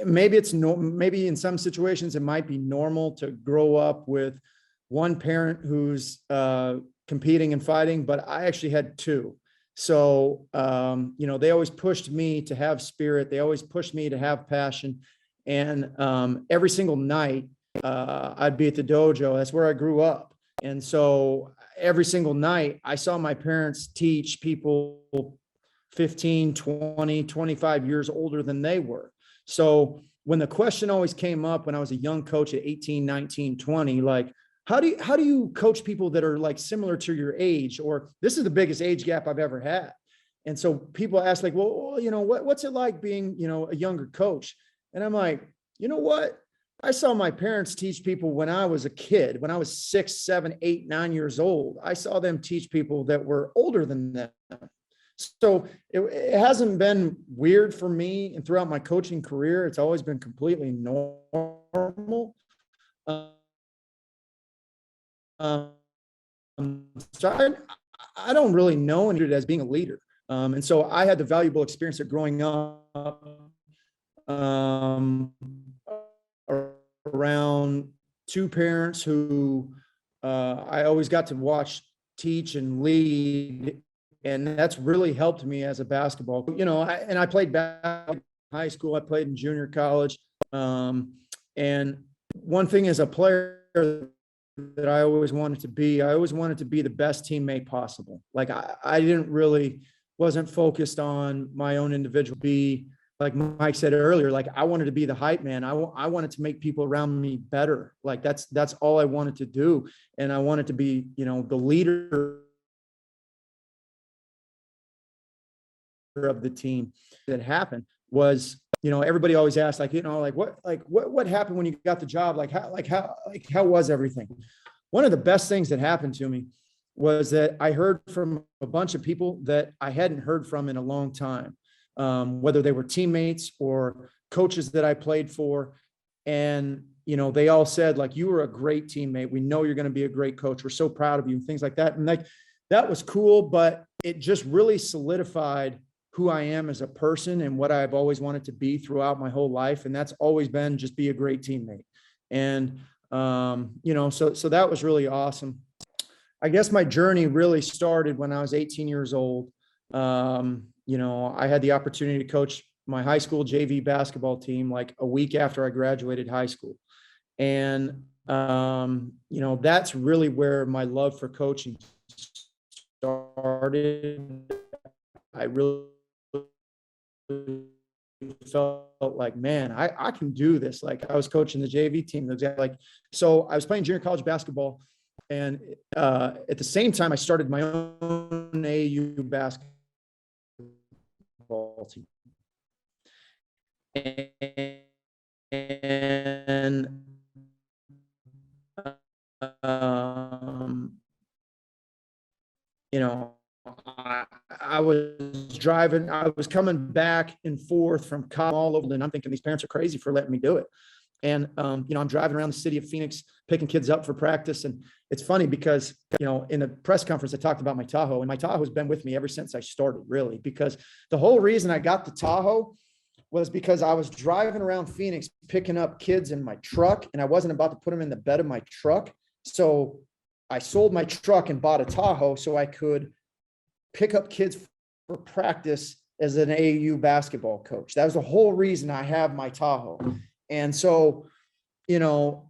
maybe maybe in some situations it might be normal to grow up with one parent who's competing and fighting, but I actually had two. So, you know, they always pushed me to have spirit. They always pushed me to have passion. And every single night, I'd be at the dojo. That's where I grew up. And so every single night, I saw my parents teach people 15, 20, 25 years older than they were. So when the question always came up when I was a young coach at 18, 19, 20, like, how do you coach people that are like similar to your age? Or this is the biggest age gap I've ever had. And so people ask like, well, you know, what's it like being, you know, a younger coach? And I'm like, you know what? I saw my parents teach people when I was a kid, when I was 6, 7, 8, 9 years old. I saw them teach people that were older than them. So it hasn't been weird for me, and throughout my coaching career, it's always been completely normal. So I don't really know it as being a leader. And so I had the valuable experience of growing up around two parents who I always got to watch teach and lead. And that's really helped me as a basketball, you know, I played basketball in high school. I played in junior college. And one thing as a player that I always wanted to be the best teammate possible. Like I wasn't focused on my own individual like Mike said earlier, like I wanted to be the hype man. I wanted to make people around me better. Like that's all I wanted to do. And I wanted to be, you know, the leader of the team. That happened was, you know, everybody always asks, like, you know, what happened when you got the job? How was everything? One of the best things that happened to me was that I heard from a bunch of people that I hadn't heard from in a long time, whether they were teammates or coaches that I played for. And, you know, they all said, like, you were a great teammate. We know you're going to be a great coach. We're so proud of you, and things like that. And like, that was cool, but it just really solidified who I am as a person and what I've always wanted to be throughout my whole life. And that's always been just be a great teammate. And, you know, so that was really awesome. I guess my journey really started when I was 18 years old. You know, I had the opportunity to coach my high school JV basketball team like a week after I graduated high school. And, you know, that's really where my love for coaching started. I really felt like, man, I can do this. Like I was coaching the JV team. Like, so I was playing junior college basketball. And at the same time, I started my own AAU basketball team. And you know, I was driving, I was coming back and forth from college all over, and I'm thinking these parents are crazy for letting me do it. And, you know, I'm driving around the city of Phoenix, picking kids up for practice. And it's funny because, you know, in the press conference, I talked about my Tahoe, and my Tahoe has been with me ever since I started, really, because the whole reason I got the Tahoe was because I was driving around Phoenix, picking up kids in my truck, and I wasn't about to put them in the bed of my truck. So I sold my truck and bought a Tahoe so I could pick up kids for practice as an AAU basketball coach. That was the whole reason I have my Tahoe. And so, you know,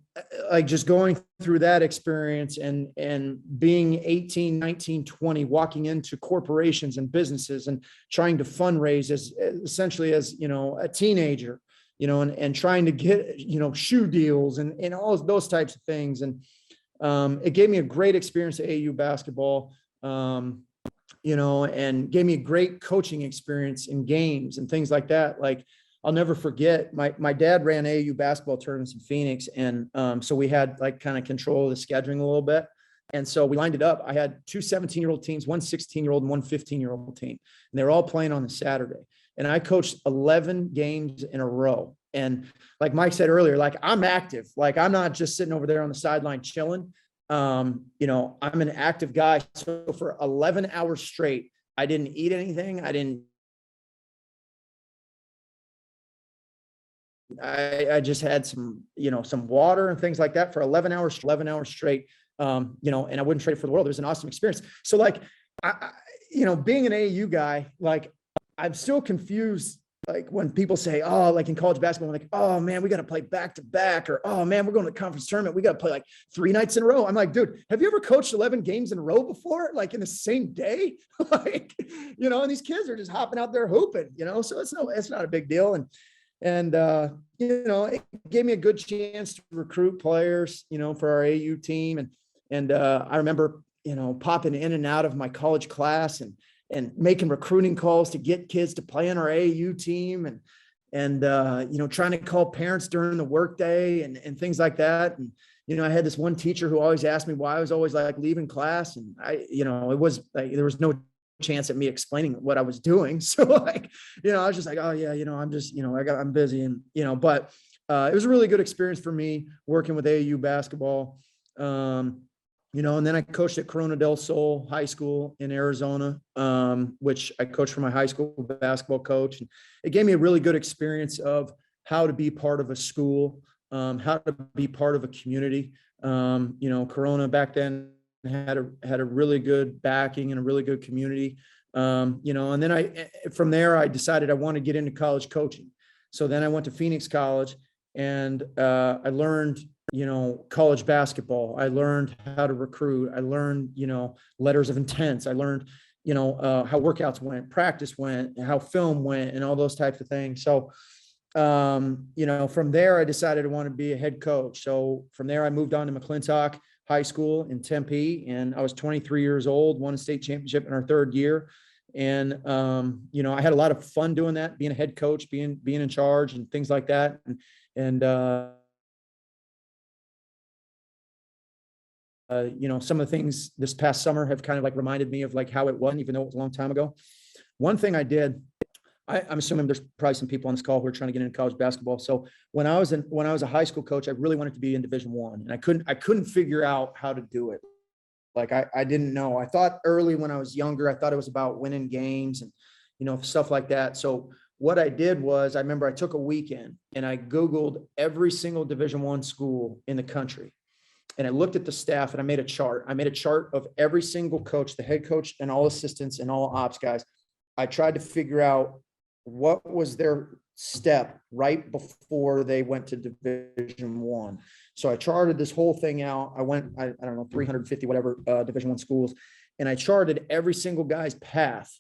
like just going through that experience and being 18, 19, 20, walking into corporations and businesses and trying to fundraise as essentially as, you know, a teenager, you know, and trying to get, you know, shoe deals and all those types of things. And it gave me a great experience at AAU basketball. You know, and gave me a great coaching experience in games and things like that. Like, I'll never forget, my dad ran AAU basketball tournaments in Phoenix. And so we had like kind of control of the scheduling a little bit. And so we lined it up. I had two 17-year-old teams, one 16-year-old and one 15-year-old team. And they were all playing on the Saturday. And I coached 11 games in a row. And like Mike said earlier, like I'm active. Like I'm not just sitting over there on the sideline chilling. You know, I'm an active guy. So for 11 hours straight, I didn't eat anything. I just had some, you know, some water and things like that for 11 hours straight, you know, and I wouldn't trade it for the world. It was an awesome experience. So like, being an AAU guy, like I'm still confused. Like when people say, oh, like in college basketball, like, oh man, we got to play back to back, or, oh man, we're going to the conference tournament. We got to play like 3 nights in a row. I'm like, dude, have you ever coached 11 games in a row before? Like in the same day? Like, and these kids are just hopping out there hooping, so it's not a big deal. And it gave me a good chance to recruit players, for our AU team. And I remember, popping in and out of my college class and making recruiting calls to get kids to play on our AAU team and trying to call parents during the workday and things like that. And, I had this one teacher who always asked me why I was always like leaving class. And it was like, there was no chance at me explaining what I was doing. So like, I was just like, oh yeah, I'm just, I'm busy and, but it was a really good experience for me working with AAU basketball. And then I coached at Corona del Sol High School in Arizona, which I coached for my high school basketball coach. And it gave me a really good experience of how to be part of a school, how to be part of a community. Corona back then had a really good backing and a really good community. And then from there, I decided I want to get into college coaching. So then I went to Phoenix College and I learned college basketball. I learned how to recruit. I learned, letters of intents. I learned, how workouts went, practice went, how film went, and all those types of things. So, from there, I decided I wanted to be a head coach. So from there, I moved on to McClintock High School in Tempe, and I was 23 years old, won a state championship in our 3rd year. And, I had a lot of fun doing that, being a head coach, being in charge and things like that. Some of the things this past summer have kind of like reminded me of like how it was, even though it was a long time ago. One thing I did, I'm assuming there's probably some people on this call who are trying to get into college basketball. So when I was a high school coach, I really wanted to be in Division I, and I couldn't figure out how to do it. Like I didn't know. I thought early when I was younger, I thought it was about winning games and, stuff like that. So what I did was, I remember I took a weekend and I Googled every single Division I school in the country. And I looked at the staff and I made a chart. I made a chart of every single coach, the head coach and all assistants and all ops guys. I tried to figure out what was their step right before they went to Division I. So I charted this whole thing out. I went, I don't know, 350, whatever, Division I schools. And I charted every single guy's path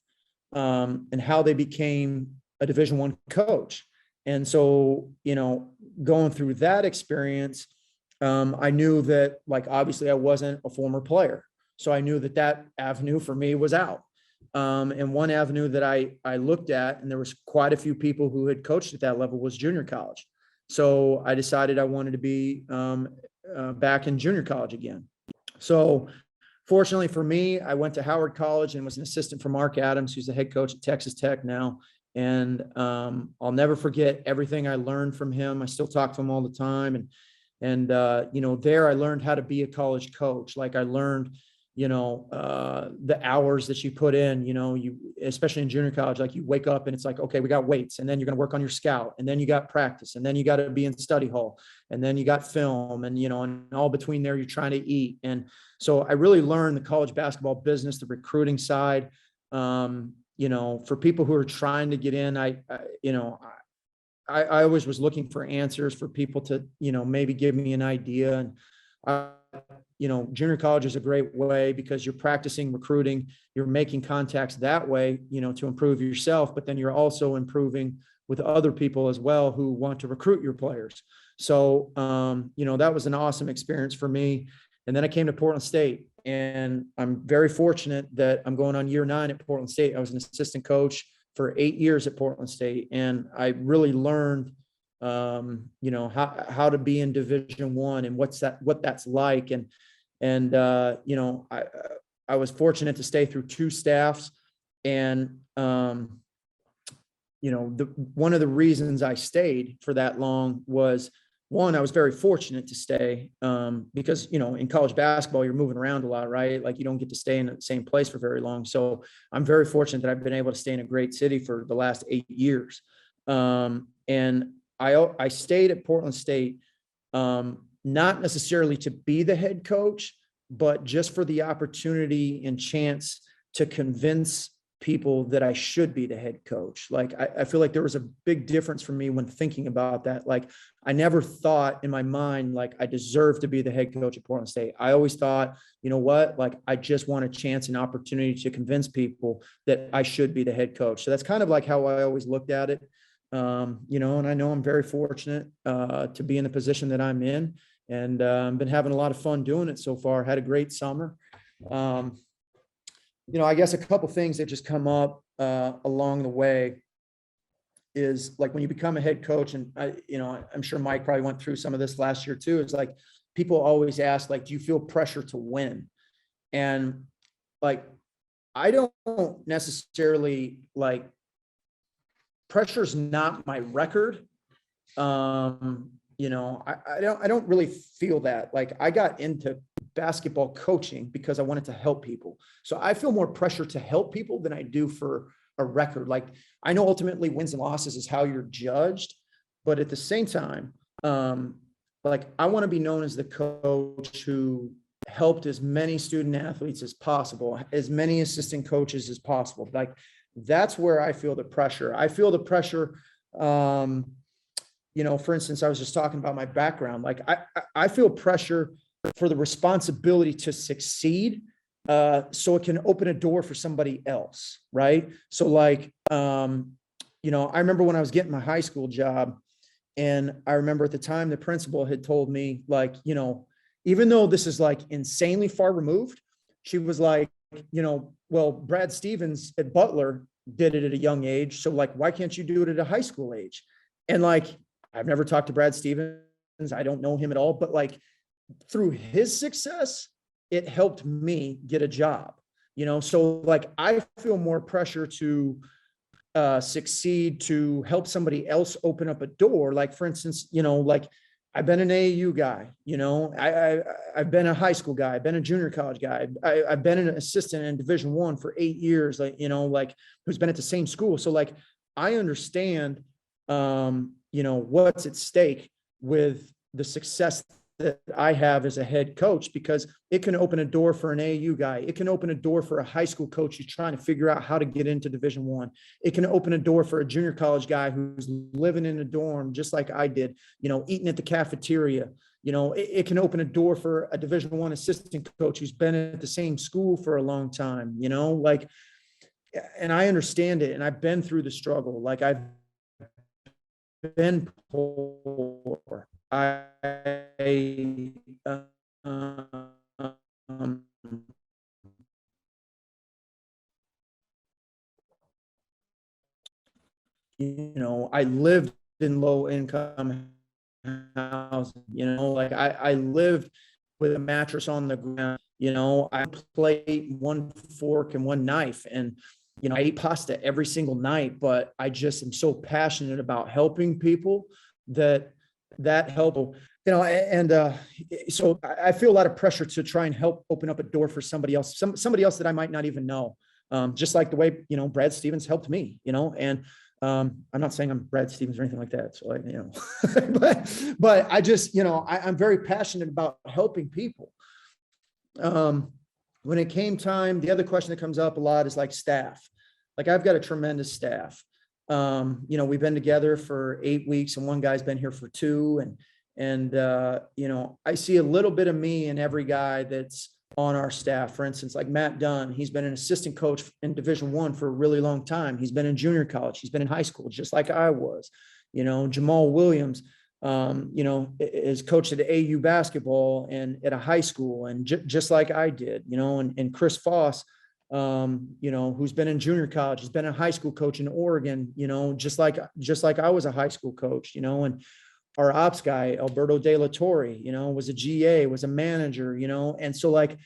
and how they became a Division I coach. And so, going through that experience, I knew that, like, obviously I wasn't a former player. So I knew that avenue for me was out. And one avenue that I looked at, and there was quite a few people who had coached at that level, was junior college. So I decided I wanted to be back in junior college again. So fortunately for me, I went to Howard College and was an assistant for Mark Adams, who's the head coach at Texas Tech now. And I'll never forget everything I learned from him. I still talk to him all the time. And there I learned how to be a college coach. Like I learned, the hours that you put in, you, especially in junior college, like you wake up and it's like, okay, we got weights, and then you're going to work on your scout, and then you got practice, and then you got to be in study hall, and then you got film, and, and all between there, you're trying to eat. And so I really learned the college basketball business, the recruiting side. For people who are trying to get in, I always was looking for answers for people to, maybe give me an idea. And, junior college is a great way because you're practicing recruiting, you're making contacts that way, to improve yourself, but then you're also improving with other people as well who want to recruit your players. So, that was an awesome experience for me. And then I came to Portland State, and I'm very fortunate that I'm going on year 9 at Portland State. I was an assistant coach for 8 years at Portland State. And I really learned, how to be in Division I and what that's like. And I was fortunate to stay through 2 staffs. And, one of the reasons I stayed for that long was, one, I was very fortunate to stay because, in college basketball, you're moving around a lot, right? Like you don't get to stay in the same place for very long. So I'm very fortunate that I've been able to stay in a great city for the last 8 years. And I stayed at Portland State, not necessarily to be the head coach, but just for the opportunity and chance to convince people that I should be the head coach. Like, I feel like there was a big difference for me when thinking about that. Like, I never thought in my mind, like, I deserve to be the head coach at Portland State. I always thought, you know what, like, I just want a chance and opportunity to convince people that I should be the head coach. So that's kind of like how I always looked at it. You know, and I know I'm very fortunate to be in the position that I'm in, and been having a lot of fun doing it so far. Had a great summer. You know, I guess a couple things that just come up along the way is like when you become a head coach, and you know, I'm sure Mike probably went through some of this last year too. It's like people always ask, like, do you feel pressure to win? And like, I don't necessarily like, pressure's not my record. You know, I don't really feel that. Like, I got into basketball coaching because I wanted to help people. So I feel more pressure to help people than I do for a record. Like, I know ultimately wins and losses is how you're judged, but at the same time, like, I want to be known as the coach who helped as many student athletes as possible, as many assistant coaches as possible. Like, that's where I feel the pressure. I feel the pressure. You know, for instance, I was just talking about my background. Like, I feel pressure for the responsibility to succeed, so it can open a door for somebody else, right? So like, you know, I remember when I was getting my high school job, and I remember at the time the principal had told me, like, you know, even though this is like insanely far removed, she was like, you know, well, Brad Stevens at Butler did it at a young age, so like, why can't you do it at a high school age? And like, I've never talked to Brad Stevens. I don't know him at all, but like, through his success, it helped me get a job, you know? So like, I feel more pressure to succeed, to help somebody else open up a door. Like, for instance, you know, like, I've been an AAU guy, you know, I've been a high school guy, I've been a junior college guy. I've been an assistant in Division I for 8 years, like, you know, like, who's been at the same school. So like, I understand, you know, what's at stake with the success that I have as a head coach, because it can open a door for an AAU guy. It can open a door for a high school coach who's trying to figure out how to get into Division I. It can open a door for a junior college guy who's living in a dorm, just like I did, you know, eating at the cafeteria. You know, it can open a door for a Division I assistant coach who's been at the same school for a long time, you know, like, and I understand it. And I've been through the struggle. Like, I've been poor. You know, I lived in low income housing, you know, like, I lived with a mattress on the ground, you know, I plate, one fork and one knife, and, you know, I ate pasta every single night, but I just am so passionate about helping people that help, you know, and so I feel a lot of pressure to try and help open up a door for somebody else, somebody else that I might not even know. Just like the way, you know, Brad Stevens helped me, you know, and I'm not saying I'm Brad Stevens or anything like that. So, like, you know, but I just, you know, I'm very passionate about helping people. When it came time, the other question that comes up a lot is like staff. Like, I've got a tremendous staff. You know, we've been together for 8 weeks, and one guy's been here for 2. And you know, I see a little bit of me in every guy that's on our staff. For instance, like Matt Dunn, he's been an assistant coach in Division I for a really long time. He's been in junior college. He's been in high school, just like I was. You know, Jamal Williams, you know, is coached at AU basketball and at a high school, and just like I did, you know, and Chris Foss, you know, who's been in junior college, he's been a high school coach in Oregon, you know, just like I was a high school coach, you know, and our ops guy, Alberto De La Torre, you know, was a GA, was a manager, you know, and so like,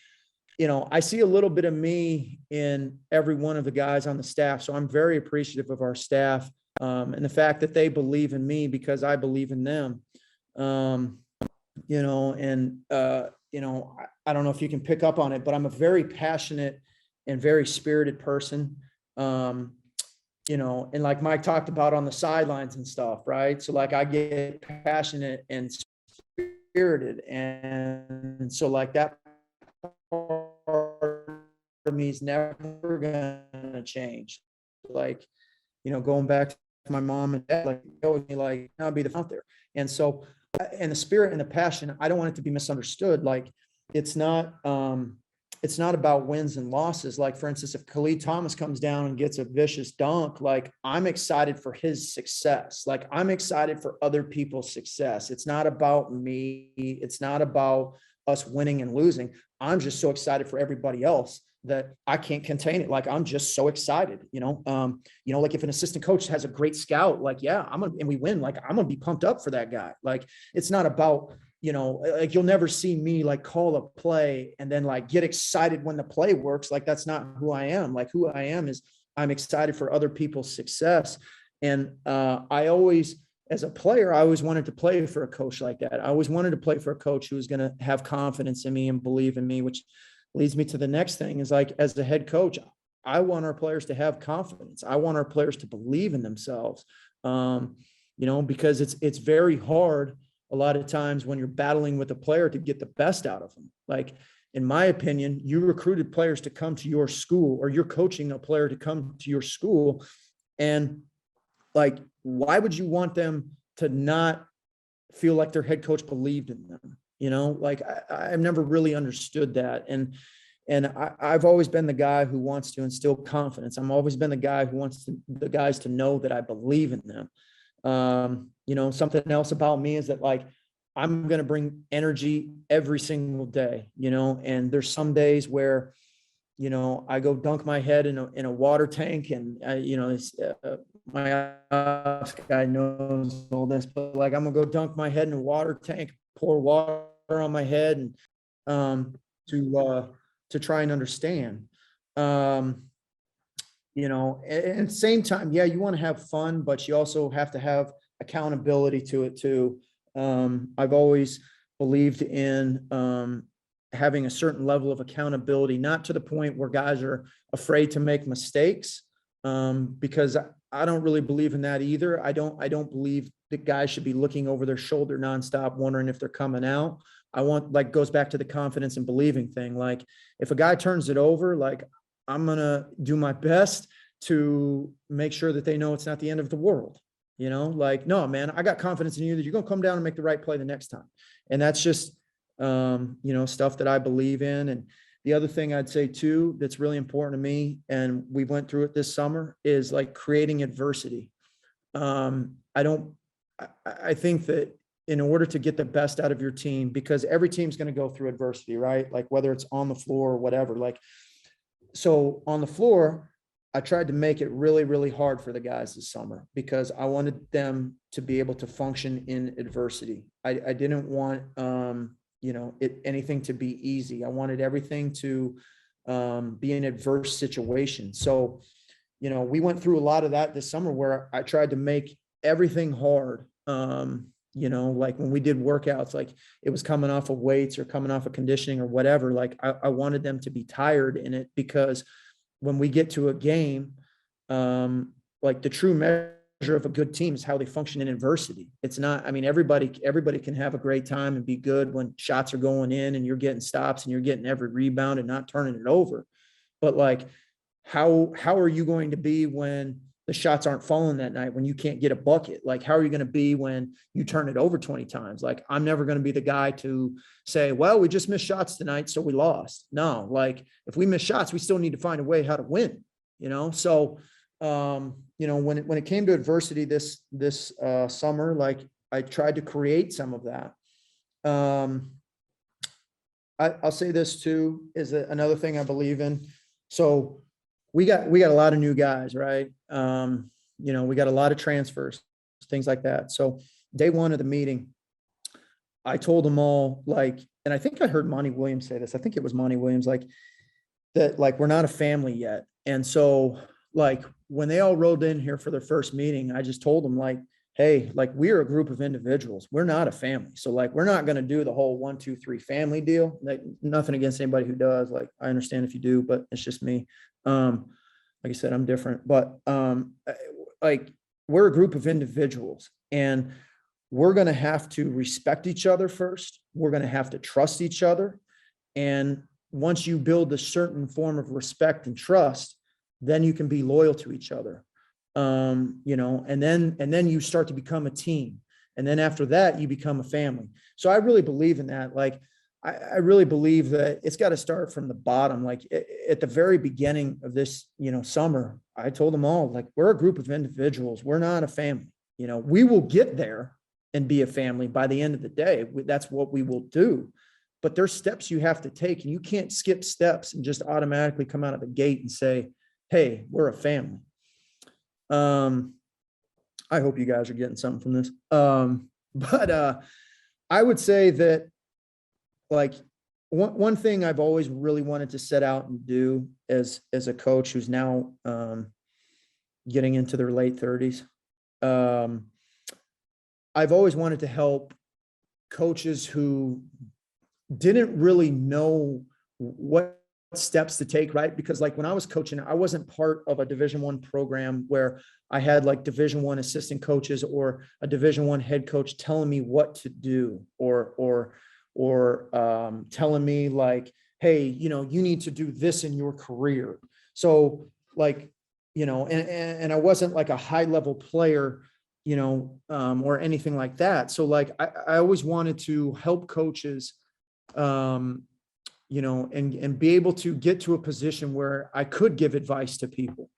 you know, I see a little bit of me in every one of the guys on the staff. So I'm very appreciative of our staff, and the fact that they believe in me because I believe in them. You know, and, you know, I don't know if you can pick up on it, but I'm a very passionate and very spirited person. You know, and like Mike talked about on the sidelines and stuff, right? So like, I get passionate and spirited. And so like, that part of me is never gonna change. Like, going back to my mom and dad, like, they always be like, I'll be the out there. And so, and the spirit and the passion, I don't want it to be misunderstood. Like, it's not about wins and losses. Like, for instance, if Khalid Thomas comes down and gets a vicious dunk, like, I'm excited for his success. Like, I'm excited for other people's success. It's not about me. It's not about us winning and losing. I'm just so excited for everybody else that I can't contain it. Like, I'm just so excited, like if an assistant coach has a great scout, like, yeah, and we win, like, I'm gonna be pumped up for that guy. Like, it's not about, like, you'll never see me like call a play and then like get excited when the play works. Like, that's not who I am. Like, who I am is I'm excited for other people's success. And I always, as a player, I always wanted to play for a coach like that. I always wanted to play for a coach who was going to have confidence in me and believe in me, which leads me to the next thing is, like, as the head coach, I want our players to have confidence. I want our players to believe in themselves, because it's very hard a lot of times when you're battling with a player to get the best out of them. Like, in my opinion, you recruited players to come to your school, or you're coaching a player to come to your school. And like, why would you want them to not feel like their head coach believed in them? Like, I've never really understood that. And I've always been the guy who wants to instill confidence. I've always been the guy who wants the guys to know that I believe in them. Something else about me is that, like, I'm going to bring energy every single day, and there's some days where, I go dunk my head in a water tank, and my ops guy knows all this, but like, I'm gonna go dunk my head in a water tank, pour water on my head, and to try and understand. And at the same time, yeah, you want to have fun, but you also have to have accountability to it too. I've always believed in having a certain level of accountability, not to the point where guys are afraid to make mistakes, because I don't really believe in that either. I don't believe that guys should be looking over their shoulder nonstop, wondering if they're coming out. I want, like, goes back to the confidence and believing thing. Like, if a guy turns it over, like, I'm going to do my best to make sure that they know it's not the end of the world. Like, no, man, I got confidence in you that you're going to come down and make the right play the next time. And that's just, stuff that I believe in. And the other thing I'd say too, that's really important to me, and we went through it this summer, is like creating adversity. I think that in order to get the best out of your team, because every team's going to go through adversity, right? Like, whether it's on the floor or whatever, like, so on the floor, I tried to make it really, really hard for the guys this summer, because I wanted them to be able to function in adversity. I didn't want, anything to be easy. I wanted everything to be an adverse situation. So, we went through a lot of that this summer, where I tried to make everything hard. Like, when we did workouts, like, it was coming off of weights or coming off of conditioning or whatever, like, I wanted them to be tired in it, because when we get to a game, like, the true measure of a good team is how they function in adversity. It's not, I mean, everybody can have a great time and be good when shots are going in and you're getting stops and you're getting every rebound and not turning it over. But like, how are you going to be when the shots aren't falling that night, when you can't get a bucket? Like, how are you going to be when you turn it over 20 times? Like, I'm never going to be the guy to say, well, we just missed shots tonight, so we lost. No, like, if we miss shots, we still need to find a way how to win, So, when it came to adversity this summer, like, I tried to create some of that. I'll say this too, is that another thing I believe in. So we got a lot of new guys, right? We got a lot of transfers, things like that. So day one of the meeting, I told them all, like, and I think I heard Monty Williams say this. I think it was Monty Williams, like, that, like, we're not a family yet. And so, like, when they all rolled in here for their first meeting, I just told them, like, hey, like, we're a group of individuals. We're not a family. So, like, we're not going to do the whole 1, 2, 3 family deal. Like, nothing against anybody who does. Like, I understand if you do, but it's just me. Like I said, I'm different, but like, we're a group of individuals, and we're going to have to respect each other first. We're going to have to trust each other, and once you build a certain form of respect and trust, then you can be loyal to each other. You know, and then you start to become a team. And then after that, you become a family. So I really believe in that. Like, I really believe that it's got to start from the bottom. Like at the very beginning of this, you know, summer, I told them all, like, we're a group of individuals. We're not a family. You know, we will get there and be a family by the end of the day. That's what we will do. But there's steps you have to take, and you can't skip steps and just automatically come out of the gate and say, hey, we're a family. I hope you guys are getting something from this. But I would say that, like, one thing I've always really wanted to set out and do as a coach who's now getting into their late 30s, I've always wanted to help coaches who didn't really know what steps to take, right? Because like when I was coaching, I wasn't part of a Division I program where I had like Division I assistant coaches or a Division I head coach telling me what to do, or telling me like, hey, you know, you need to do this in your career. So like, you know, and I wasn't like a high level player, you know, or anything like that. So like, I always wanted to help coaches, you know, and be able to get to a position where I could give advice to people.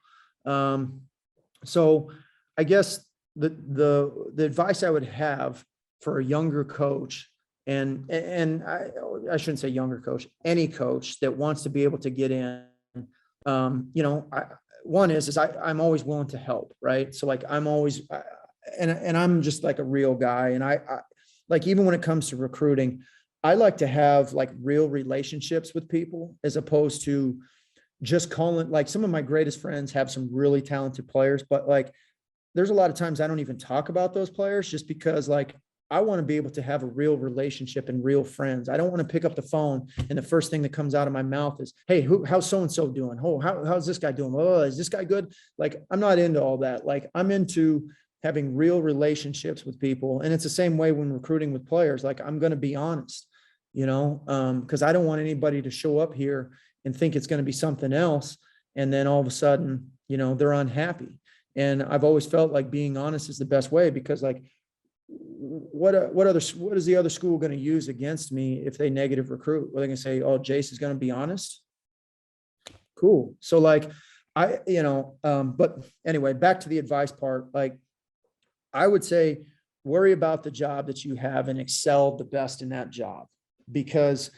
So I guess the advice I would have for a younger coach, and I shouldn't say younger coach, any coach that wants to be able to get in, you know, one is I'm always willing to help, right? So like I'm always, and I'm just like a real guy, and I like, even when it comes to recruiting, I like to have like real relationships with people as opposed to just calling. Like some of my greatest friends have some really talented players, but like there's a lot of times I don't even talk about those players just because like I want to be able to have a real relationship and real friends. I don't want to pick up the phone and the first thing that comes out of my mouth is, hey, how's so-and-so doing? Oh, how's this guy doing? Oh, is this guy good? Like, I'm not into all that. Like, I'm into having real relationships with people. And it's the same way when recruiting with players. Like, I'm going to be honest, you know, because I don't want anybody to show up here and think it's going to be something else. And then all of a sudden, you know, they're unhappy. And I've always felt like being honest is the best way, because like, what is the other school going to use against me if they negative recruit? Well, they're going to say, oh, Jace is going to be honest. Cool. So like, you know, but anyway, back to the advice part. Like, I would say, worry about the job that you have and excel the best in that job. Because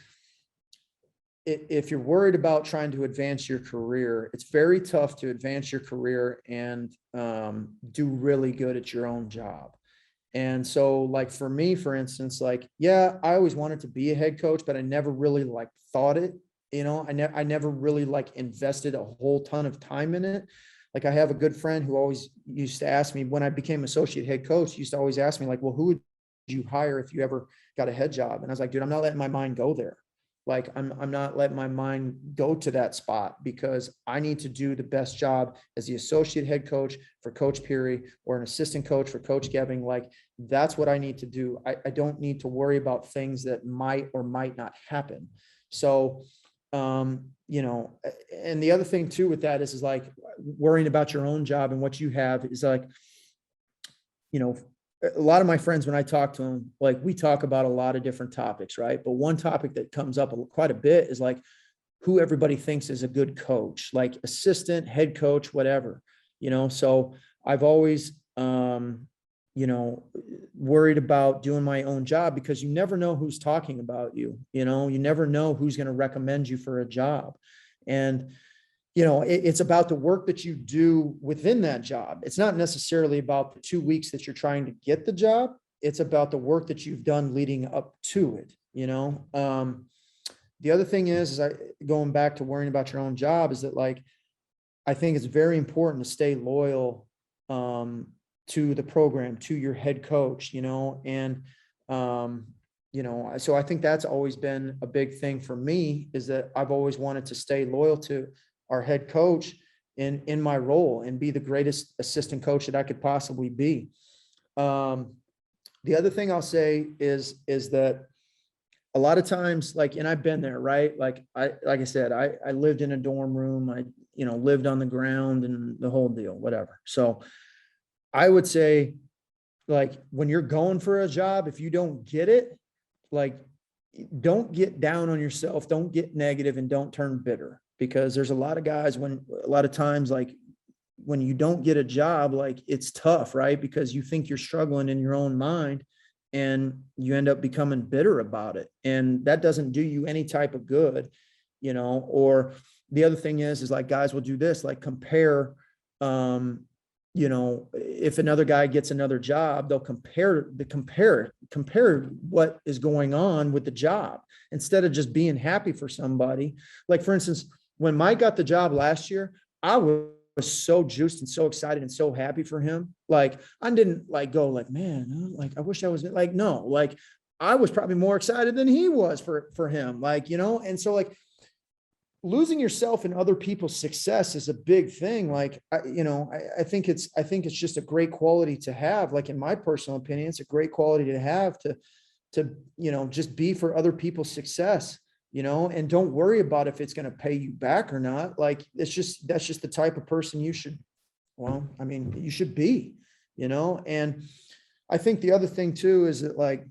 if you're worried about trying to advance your career, it's very tough to advance your career and do really good at your own job. And so like for me, for instance, like, yeah, I always wanted to be a head coach, but I never really like thought it, you know, I never really like invested a whole ton of time in it. Like I have a good friend who always used to ask me when I became associate head coach, he used to always ask me like, well, who would you hire if you ever got a head job? And I was like, dude, I'm not letting my mind go there. Like I'm not letting my mind go to that spot, because I need to do the best job as the associate head coach for Coach Peary or an assistant coach for Coach Gebbing. Like that's what I need to do. I don't need to worry about things that might or might not happen. So, you know, and the other thing too with that is like worrying about your own job and what you have is like, you know, a lot of my friends, when I talk to them, like we talk about a lot of different topics, right? But one topic that comes up quite a bit is like who everybody thinks is a good coach, like assistant, head coach, whatever, you know? So I've always, you know, worried about doing my own job, because you never know who's talking about you, you know, you never know who's going to recommend you for a job. And you know, it's about the work that you do within that job. It's not necessarily about the 2 weeks that you're trying to get the job. It's about the work that you've done leading up to it, you know? The other thing is going back to worrying about your own job, is that like, I think it's very important to stay loyal to the program, to your head coach, you know? And, you know, so I think that's always been a big thing for me, is that I've always wanted to stay loyal to our head coach in my role and be the greatest assistant coach that I could possibly be. The other thing I'll say is that a lot of times, like, and I've been there, right? Like I said, I lived in a dorm room. I, lived on the ground and the whole deal, whatever. So I would say, like, when you're going for a job, if you don't get it, like, don't get down on yourself, don't get negative, and don't turn bitter, because there's a lot of guys a lot of times, like, when you don't get a job, like, it's tough, right? Because you think you're struggling in your own mind and you end up becoming bitter about it. And that doesn't do you any type of good, or the other thing is like, guys will do this, like, compare, if another guy gets another job, they'll compare what is going on with the job instead of just being happy for somebody. Like, for instance, when Mike got the job last year, I was so juiced and so excited and so happy for him. Like, I didn't like go like, man, like, I wish I was like, no, like, I was probably more excited than he was for him. Like, and so, like, losing yourself in other people's success is a big thing. Like, I think it's just a great quality to have. Like, in my personal opinion, it's a great quality to have to just be for other people's success, and don't worry about if it's going to pay you back or not. Like, that's just the type of person you should be, and I think the other thing too, is that, like,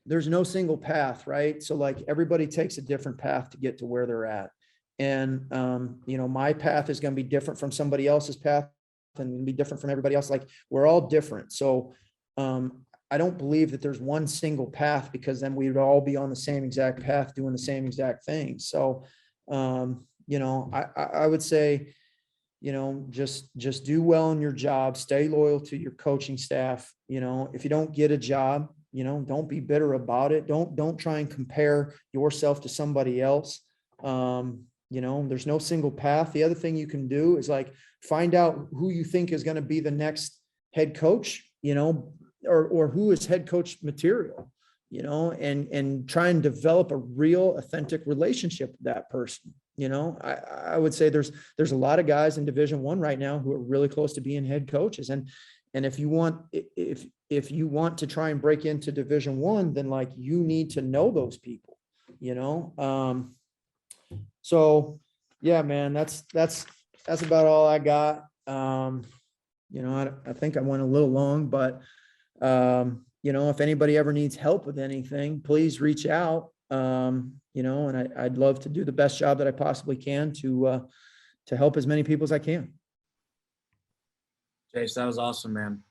there's no single path, right? So, like, everybody takes a different path to get to where they're at. And, my path is going to be different from somebody else's path and be different from everybody else. Like, we're all different. So, I don't believe that there's one single path, because then we would all be on the same exact path doing the same exact thing. So, I would say, just do well in your job, stay loyal to your coaching staff. If you don't get a job, don't be bitter about it. Don't try and compare yourself to somebody else. There's no single path. The other thing you can do is, like, find out who you think is going to be the next head coach, or who is head coach material, and try and develop a real authentic relationship with that person. I would say there's a lot of guys in Division I right now who are really close to being head coaches. And if you want to try and break into Division I, then, like, you need to know those people, so yeah, man, that's about all I got. I think I went a little long, but if anybody ever needs help with anything, please reach out. And I'd love to do the best job that I possibly can to help as many people as I can. Chase, that was awesome, man.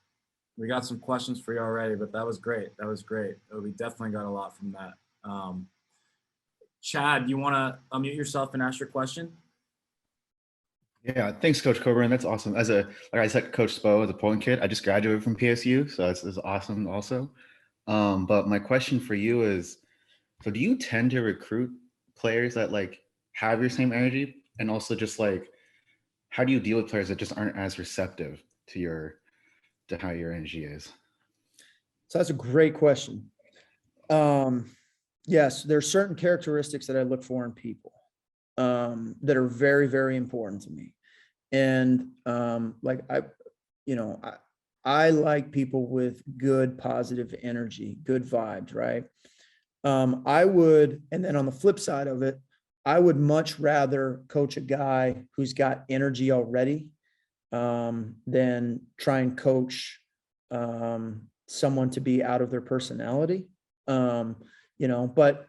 We got some questions for you already, but that was great. We definitely got a lot from that. Chad, you want to unmute yourself and ask your question? Yeah, thanks, Coach Coburn. That's awesome. Like I said, Coach Spo, as a Poland kid, I just graduated from PSU, so that's awesome also. But my question for you is, so do you tend to recruit players that, like, have your same energy? And also, just, like, how do you deal with players that just aren't as receptive to how your energy is? So that's a great question. Yes, there's certain characteristics that I look for in people that are very, very important to me. And like, I like people with good, positive energy, good vibes, right? And then on the flip side of it, I would much rather coach a guy who's got energy already than try and coach someone to be out of their personality. But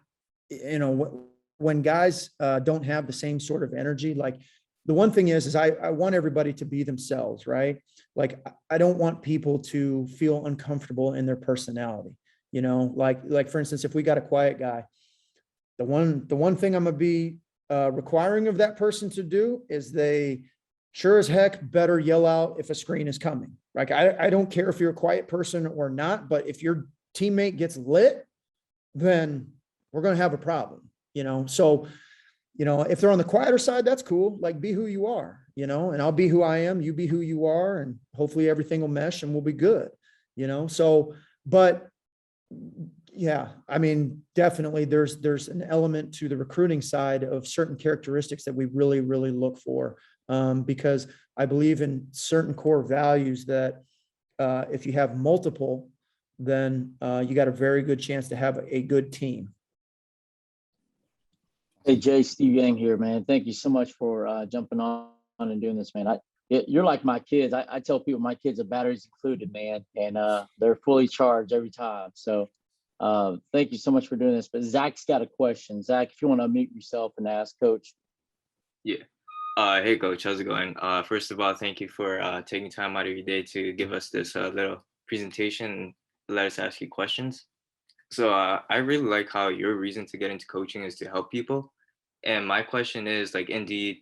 when guys don't have the same sort of energy, like, the one thing is I want everybody to be themselves, right? Like, I don't want people to feel uncomfortable in their personality, like for instance, if we got a quiet guy, the one thing I'm gonna be requiring of that person to do is they sure as heck better yell out if a screen is coming. Like, I don't care if you're a quiet person or not, but if your teammate gets lit, then we're going to have a problem, So, if they're on the quieter side, that's cool. Like, be who you are, and I'll be who I am, you be who you are, and hopefully everything will mesh and we'll be good, So, but yeah, I mean, definitely there's an element to the recruiting side of certain characteristics that we really, really look for, because I believe in certain core values that if you have multiple, then you got a very good chance to have a good team. Hey, Jay, Steve Yang here, man. Thank you so much for jumping on and doing this, man. You're like my kids. I tell people my kids are batteries included, man, and they're fully charged every time. So thank you so much for doing this. But Zach's got a question. Zach, if you want to unmute yourself and ask Coach. Yeah. Hey, Coach. How's it going? First of all, thank you for taking time out of your day to give us this little presentation and let us ask you questions. So I really like how your reason to get into coaching is to help people. And my question is, like, indeed,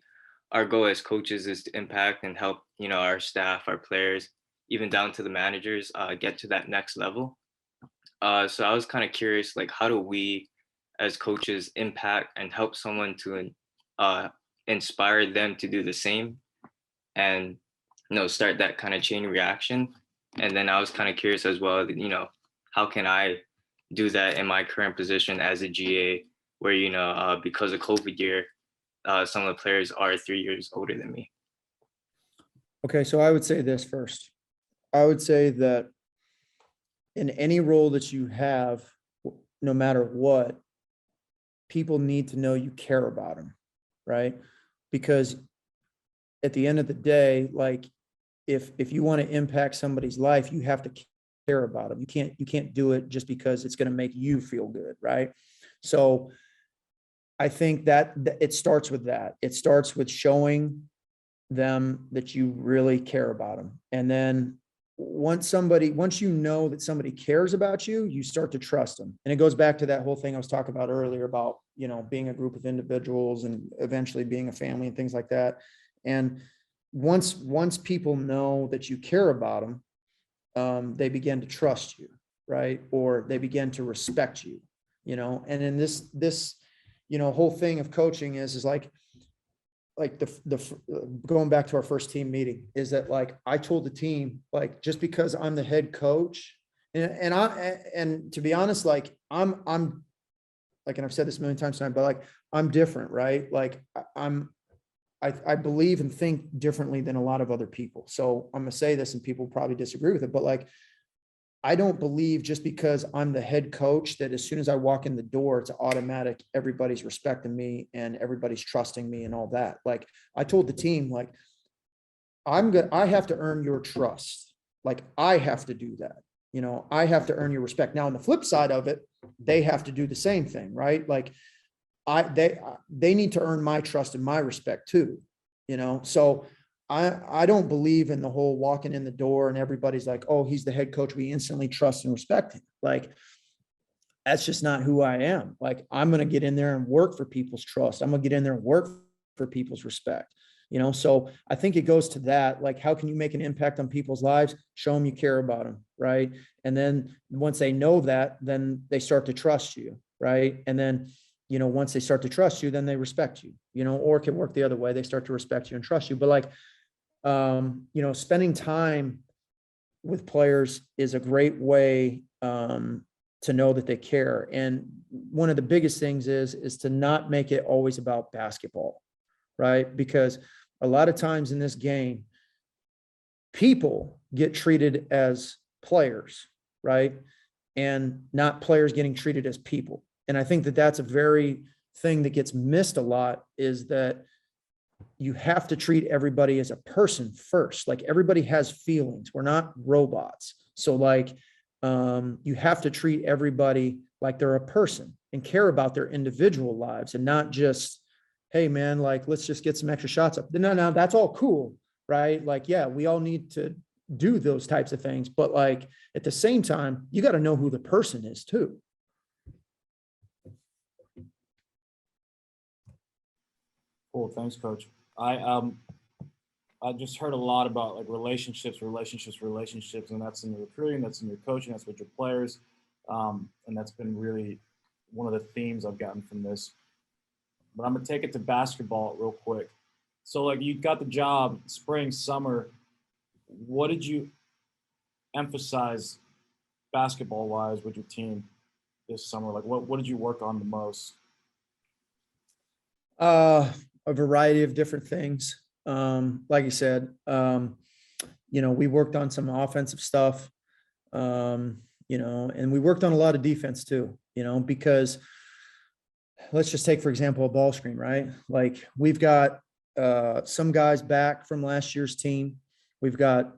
our goal as coaches is to impact and help, our staff, our players, even down to the managers, get to that next level. So I was kind of curious, like, how do we as coaches impact and help someone to inspire them to do the same and, start that kind of chain reaction? And then I was kind of curious as well, how can I do that in my current position as a GA where, because of COVID year, some of the players are 3 years older than me. Okay, so I would say this first. I would say that in any role that you have, no matter what, people need to know you care about them, right? Because at the end of the day, like if you want to impact somebody's life, you have to care about them. You can't do it just because it's going to make you feel good, right? So I think that it starts with that. It starts with showing them that you really care about them. And then once you know that somebody cares about you, you start to trust them. And it goes back to that whole thing I was talking about earlier about, being a group of individuals and eventually being a family and things like that. And once people know that you care about them, they begin to trust you, right? Or they begin to respect you, and in this whole thing of coaching is like the going back to our first team meeting is that, like, I told the team, like, just because I'm the head coach and to be honest, like I'm like, and I've said this a million times tonight, but like, I'm different, right? Like I believe and think differently than a lot of other people. So I'm gonna say this and people probably disagree with it, but like, I don't believe just because I'm the head coach that as soon as I walk in the door, it's automatic. Everybody's respecting me and everybody's trusting me and all that. Like I told the team, like, I have to earn your trust. Like I have to do that. I have to earn your respect. Now on the flip side of it, they have to do the same thing, right? Like they need to earn my trust and my respect too, so I don't believe in the whole walking in the door and everybody's like, oh, he's the head coach, we instantly trust and respect him. Like, that's just not who I am. Like, I'm going to get in there and work for people's trust. I'm going to get in there and work for people's respect, so I think it goes to that. Like, how can you make an impact on people's lives? Show them you care about them, right? And then once they know that, then they start to trust you, right? And then, once they start to trust you, then they respect you, or it can work the other way. They start to respect you and trust you. But like, spending time with players is a great way to know that they care. And one of the biggest things is to not make it always about basketball, right? Because a lot of times in this game, people get treated as players, right? And not players getting treated as people. And I think that that's a very thing that gets missed a lot, is that you have to treat everybody as a person first. Like, everybody has feelings. We're not robots. So like, you have to treat everybody like they're a person and care about their individual lives, and not just, hey man, like, let's just get some extra shots up. No, that's all cool, right? Like, yeah, we all need to do those types of things. But like, at the same time, you got to know who the person is too. Cool. Thanks, Coach. I just heard a lot about like relationships, and that's in your recruiting, that's in your coaching, that's with your players. And that's been really one of the themes I've gotten from this. But I'm gonna take it to basketball real quick. So like, you got the job spring, summer. What did you emphasize basketball wise with your team this summer? Like, what did you work on the most? A variety of different things. Like you said, we worked on some offensive stuff, and we worked on a lot of defense too, because let's just take, for example, a ball screen, right? Like we've got some guys back from last year's team. We've got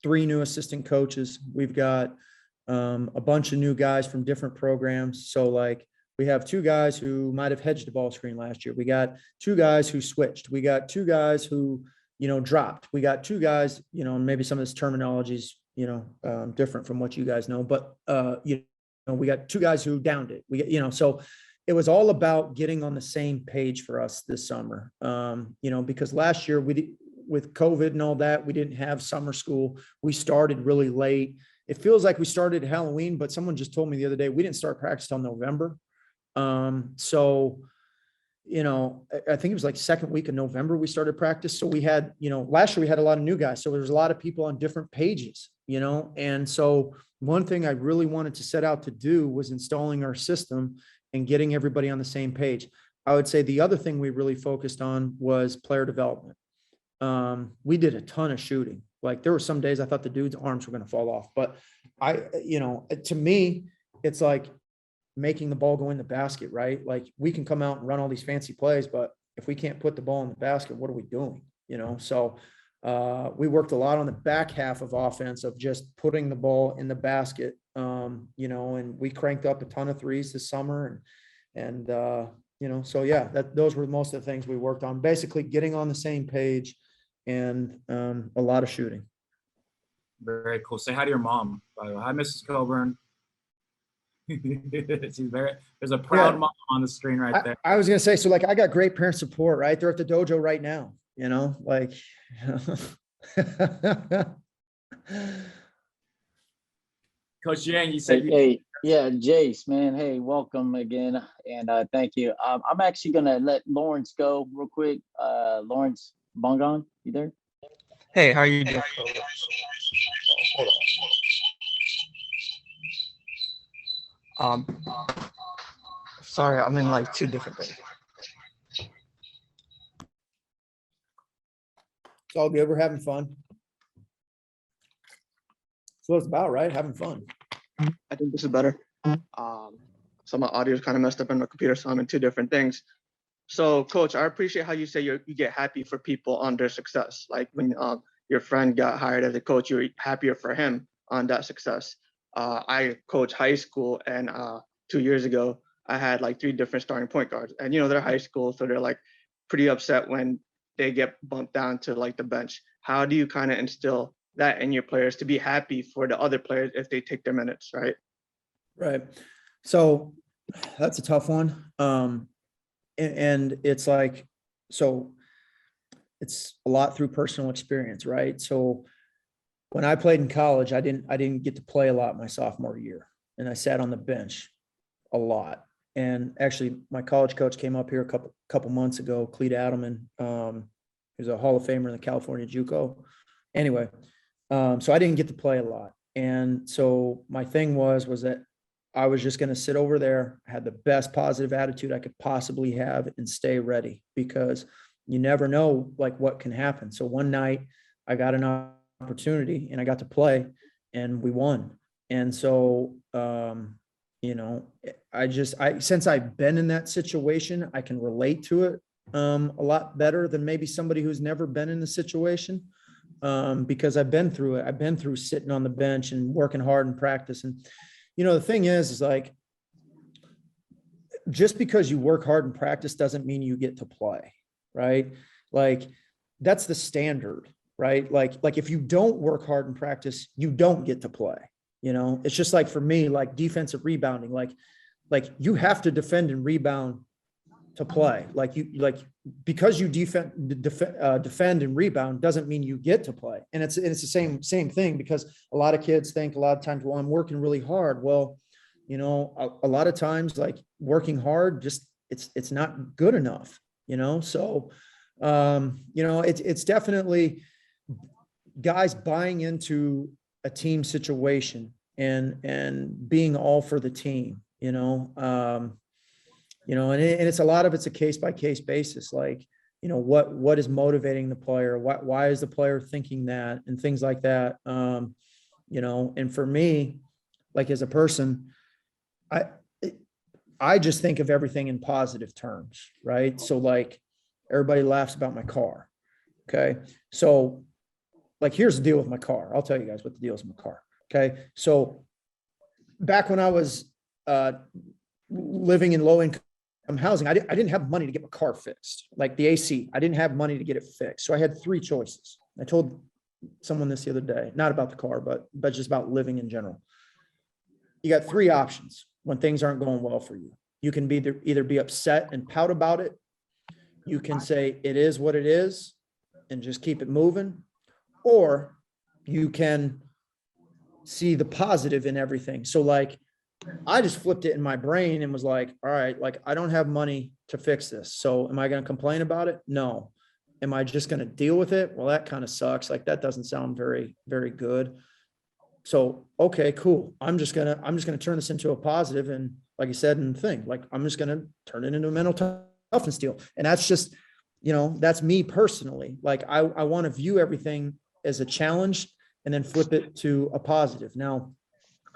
3 new assistant coaches. We've got a bunch of new guys from different programs. So like we have 2 guys who might have hedged the ball screen last year. We got 2 guys who switched. We got 2 guys who, dropped. We got 2 guys, maybe some of this terminology is, different from what you guys know, but, we got 2 guys who downed it. We got, so it was all about getting on the same page for us this summer. Because last year with COVID and all that, we didn't have summer school. We started really late. It feels like we started at Halloween, but someone just told me the other day, we didn't start practice till November. So, I think it was like second week of November, we started practice. So we had, last year we had a lot of new guys. So there was a lot of people on different pages, and so one thing I really wanted to set out to do was installing our system and getting everybody on the same page. I would say the other thing we really focused on was player development. We did a ton of shooting. Like there were some days I thought the dude's arms were going to fall off, but to me, it's like making the ball go in the basket, right? Like we can come out and run all these fancy plays, but if we can't put the ball in the basket, what are we doing? So we worked a lot on the back half of offense of just putting the ball in the basket, and we cranked up a ton of threes this summer and so yeah, those were most of the things we worked on, basically getting on the same page and a lot of shooting. Very cool. Say hi to your mom, by the way. Hi, Mrs. Coburn. There's a proud mom on the screen right there. I was going to say, so like, I got great parent support, right? They're at the dojo right now, like, Coach Yang, you said, yeah, Jace, man. Hey, welcome again. And thank you. I'm actually going to let Lawrence go real quick. Lawrence Bongon, you there? Hey, how are you doing? Sorry, I'm in like 2 different things. It's all good. We're having fun. That's what it's about, right? Having fun. I think this is better. So my audio is kind of messed up on the computer, so I'm in 2 different things. So, Coach, I appreciate how you say you get happy for people on their success. Like when your friend got hired as a coach, you were happier for him on that success. I coach high school, and 2 years ago, I had like 3 different starting point guards. And, they're high school, so they're like pretty upset when they get bumped down to like the bench. How do you kind of instill that in your players to be happy for the other players if they take their minutes, right? Right. So that's a tough one. And it's like, so it's a lot through personal experience, right? So when I played in college, I didn't get to play a lot my sophomore year, and I sat on the bench a lot. And actually, my college coach came up here a couple months ago, Cleet Adelman. He's a Hall of Famer in the California JUCO. Anyway, so I didn't get to play a lot, and so my thing was that I was just going to sit over there, had the best positive attitude I could possibly have, and stay ready, because you never know like what can happen. So one night I got an opportunity and I got to play, and we won. And so, since I've been in that situation, I can relate to it a lot better than maybe somebody who's never been in the situation, because I've been through it. I've been through sitting on the bench and working hard in practice. And, the thing is like, just because you work hard in practice doesn't mean you get to play, right? Like that's the standard, right? Like if you don't work hard in practice, you don't get to play. It's just like for me, like defensive rebounding, like you have to defend and rebound to play. Because you defend and rebound doesn't mean you get to play. And it's the same thing, because a lot of kids think a lot of times, well, I'm working really hard. Well, a lot of times like working hard, just it's not good enough, So, it's definitely guys buying into a team situation and being all for the team, and it's a lot of it's a case by case basis. Like, what is motivating the player? Why is the player thinking that, and things like that. And for me, like as a person, I just think of everything in positive terms, right? So like everybody laughs about my car. Okay. So like, here's the deal with my car. I'll tell you guys what the deal is with my car. Okay. So back when I was living in low income housing, I didn't have money to get my car fixed. Like the AC, I didn't have money to get it fixed. So I had three choices. I told someone this the other day, not about the car, but just about living in general. You got three options when things aren't going well for you. You can either be upset and pout about it. You can say it is what it is and just keep it moving. Or you can see the positive in everything. So like, I just flipped it in my brain and was like, all right, like I don't have money to fix this. So am I going to complain about it? No. Am I just going to deal with it? Well, that kind of sucks. Like that doesn't sound very, very good. So, okay, cool. I'm just going to turn this into a positive. And like you said in the thing, like, I'm just going to turn it into a mental toughness deal. And that's just, that's me personally. Like I want to view everything as a challenge and then flip it to a positive. Now,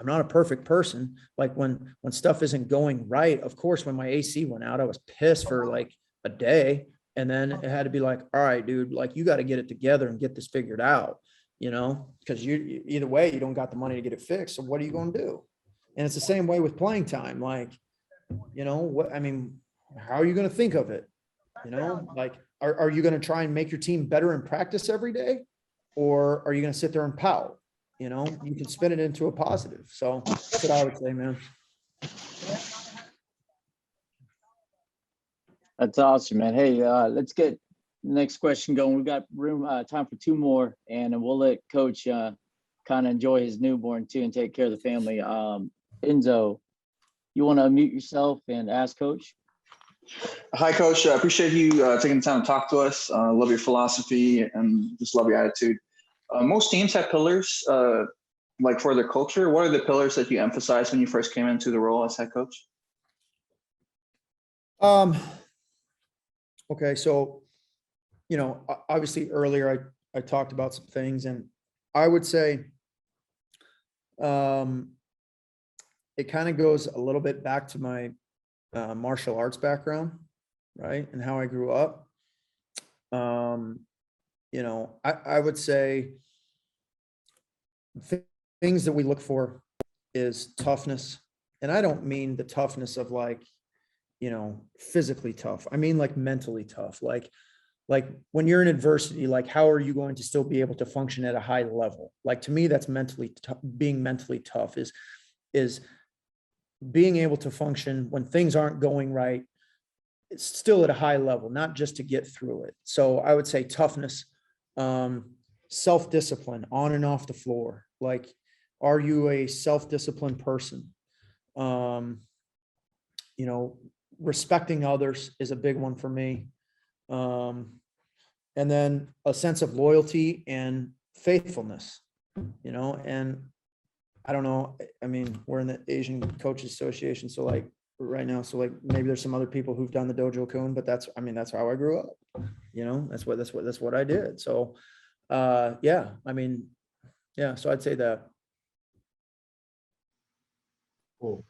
I'm not a perfect person. Like when stuff isn't going right, of course, when my AC went out, I was pissed for like a day. And then it had to be like, all right, dude, like you got to get it together and get this figured out, because you either way, you don't got the money to get it fixed. So what are you going to do? And it's the same way with playing time. Like, how are you going to think of it? Like, are you going to try and make your team better in practice every day? Or are you going to sit there and pout? You can spin it into a positive. So that's what I would say, man. That's awesome, man. Hey, let's get the next question going. We've got time for two more, and then we'll let Coach kind of enjoy his newborn too and take care of the family. Enzo, you want to unmute yourself and ask Coach? Hi, Coach. I appreciate you taking the time to talk to us. Love your philosophy and just love your attitude. Most teams have pillars, like for their culture. What are the pillars that you emphasized when you first came into the role as head coach? Okay, so, obviously earlier I talked about some things, and I would say it kind of goes a little bit back to my martial arts background, right? And how I grew up. I would say things that we look for is toughness. And I don't mean the toughness of like, physically tough. I mean, like mentally tough, like when you're in adversity, like how are you going to still be able to function at a high level? Like to me, that's being mentally tough is being able to function when things aren't going right. It's still at a high level, not just to get through it. So I would say toughness, self-discipline on and off the floor. Like, are you a self-disciplined person? Respecting others is a big one for me. And then a sense of loyalty and faithfulness, and I don't know. I mean, we're in the Asian Coaches Association. So like right now, so like maybe there's some other people who've done the Dojo Kun, but that's how I grew up, that's what I did. So, so I'd say that. Cool.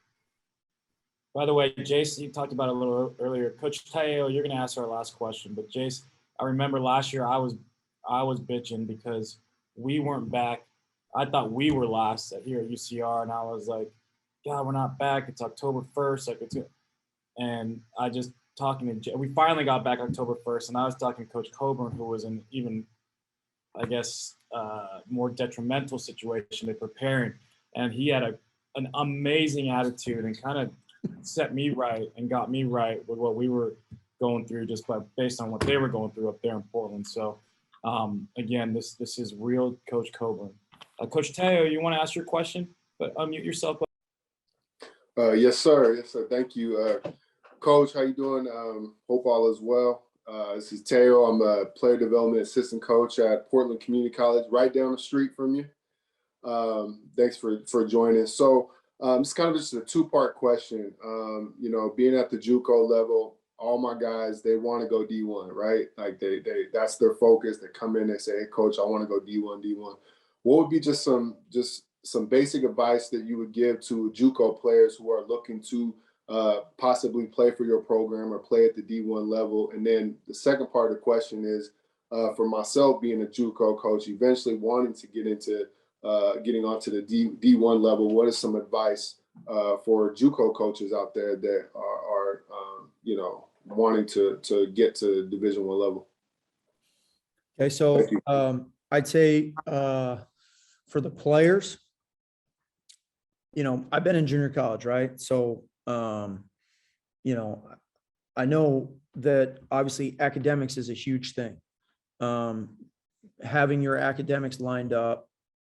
By the way, Jace, you talked about it a little earlier. Coach Teo, you're going to ask our last question, but Jace, I remember last year I was bitching because we weren't back. I thought we were last here at UCR, and I was like, God, we're not back. It's October 1st. And I just talking to we finally got back October 1st, and I was talking to Coach Coburn, who was in even, I guess, more detrimental situation than preparing. And he had an amazing attitude and kind of set me right and got me right with what we were going through based on what they were going through up there in Portland. So again, this is real Coach Coburn. Coach Teo, you want to ask your question, but unmute yourself. Yes, sir. Yes, sir. Thank you. Coach, how you doing? Hope all is well. This is Teo. I'm a player development assistant coach at Portland Community College, right down the street from you. Thanks for joining. So it's kind of just a two-part question. Being at the JUCO level, all my guys, they want to go D1, right? Like they that's their focus. They come in, they say, hey, Coach, I want to go D1. What would be just some basic advice that you would give to JUCO players who are looking to possibly play for your program or play at the D1 level? And then the second part of the question is, for myself being a JUCO coach, eventually wanting to get into getting onto the D1 level, what is some advice for JUCO coaches out there that are wanting to get to Division I level? Okay, so I'd say for the players, I've been in junior college, right? So, I know that obviously academics is a huge thing. Having your academics lined up,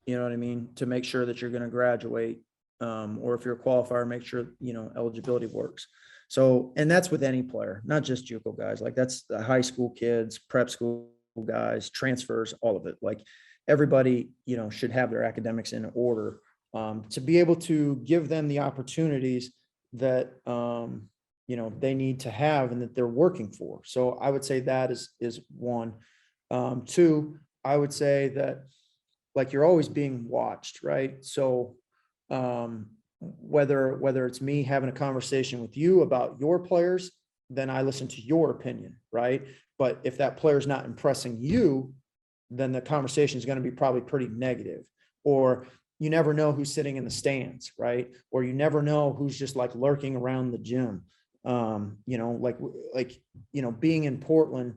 you know what I mean, to make sure that you're going to graduate, or if you're a qualifier, make sure, eligibility works. So, and that's with any player, not just JUCO guys. Like that's the high school kids, prep school guys, transfers, all of it. Like everybody, should have their academics in order, to be able to give them the opportunities that, they need to have and that they're working for. So I would say that is one. Two, I would say that like you're always being watched, right? So whether it's me having a conversation with you about your players, then I listen to your opinion, right? But if that player's not impressing you, then the conversation is going to be probably pretty negative. Or you never know who's sitting in the stands, right? Or you never know who's just like lurking around the gym. Being in Portland,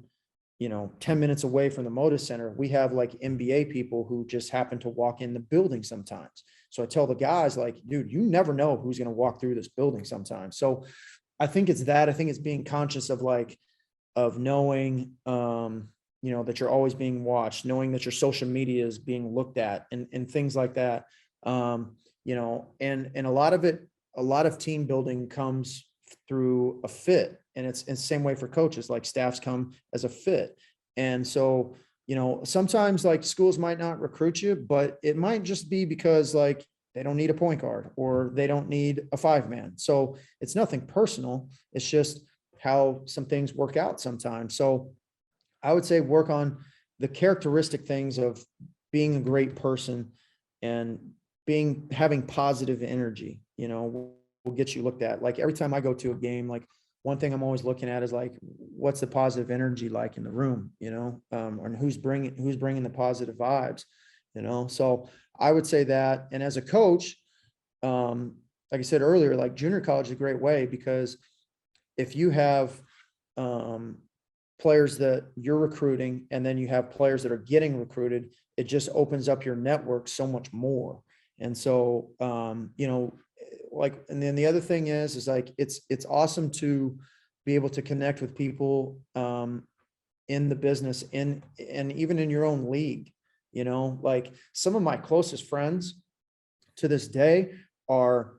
10 minutes away from the Moda Center, we have like NBA people who just happen to walk in the building sometimes. So I tell the guys like, dude, you never know who's going to walk through this building sometimes. So I think it's that. I think it's being conscious of knowing, that you're always being watched, knowing that your social media is being looked at and things like that. And a lot of team building comes through a fit, and it's the same way for coaches. Like staffs come as a fit. And so, sometimes like schools might not recruit you, but it might just be because like they don't need a point guard or they don't need a 5-man. So it's nothing personal. It's just how some things work out sometimes. So I would say work on the characteristic things of being a great person and having positive energy, will get you looked at. Like every time I go to a game, like one thing I'm always looking at is like, what's the positive energy like in the room, and who's bringing the positive vibes, So I would say that. And as a coach, like I said earlier, like junior college is a great way because if you have players that you're recruiting and then you have players that are getting recruited, it just opens up your network so much more. And so, and then the other thing is like, it's awesome to be able to connect with people in the business and even in your own league, like some of my closest friends to this day are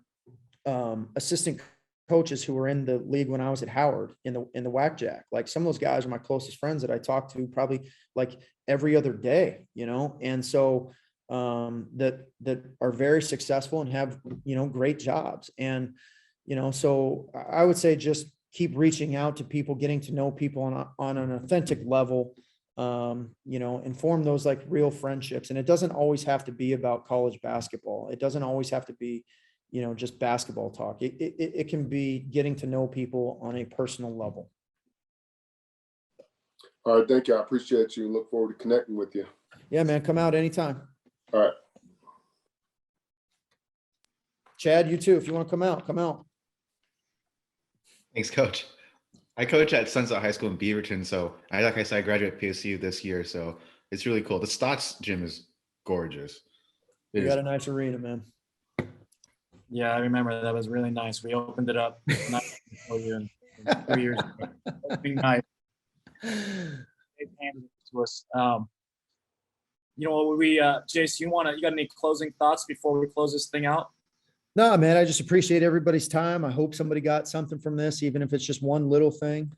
assistant coaches who were in the league when I was at Howard in the WACJAC. Like some of those guys are my closest friends that I talk to probably like every other day, and so that are very successful and have, great jobs. And, so I would say just keep reaching out to people, getting to know people on an authentic level, and form those like real friendships. And it doesn't always have to be about college basketball. It doesn't always have to be, just basketball talk. It can be getting to know people on a personal level. All right. Thank you. I appreciate you. Look forward to connecting with you. Yeah, man. Come out anytime. All right. Chad, you too. If you want to come out, come out. Thanks, Coach. I coach at Sunset High School in Beaverton. So like I said, I graduated PSU this year. So it's really cool. The Stotts gym is gorgeous. You got a nice arena, man. Yeah, I remember that was really nice. We opened it up for you 2 years ago. Opening night. They handed it to us. Jace, you got any closing thoughts before we close this thing out? No, man, I just appreciate everybody's time. I hope somebody got something from this, even if it's just one little thing,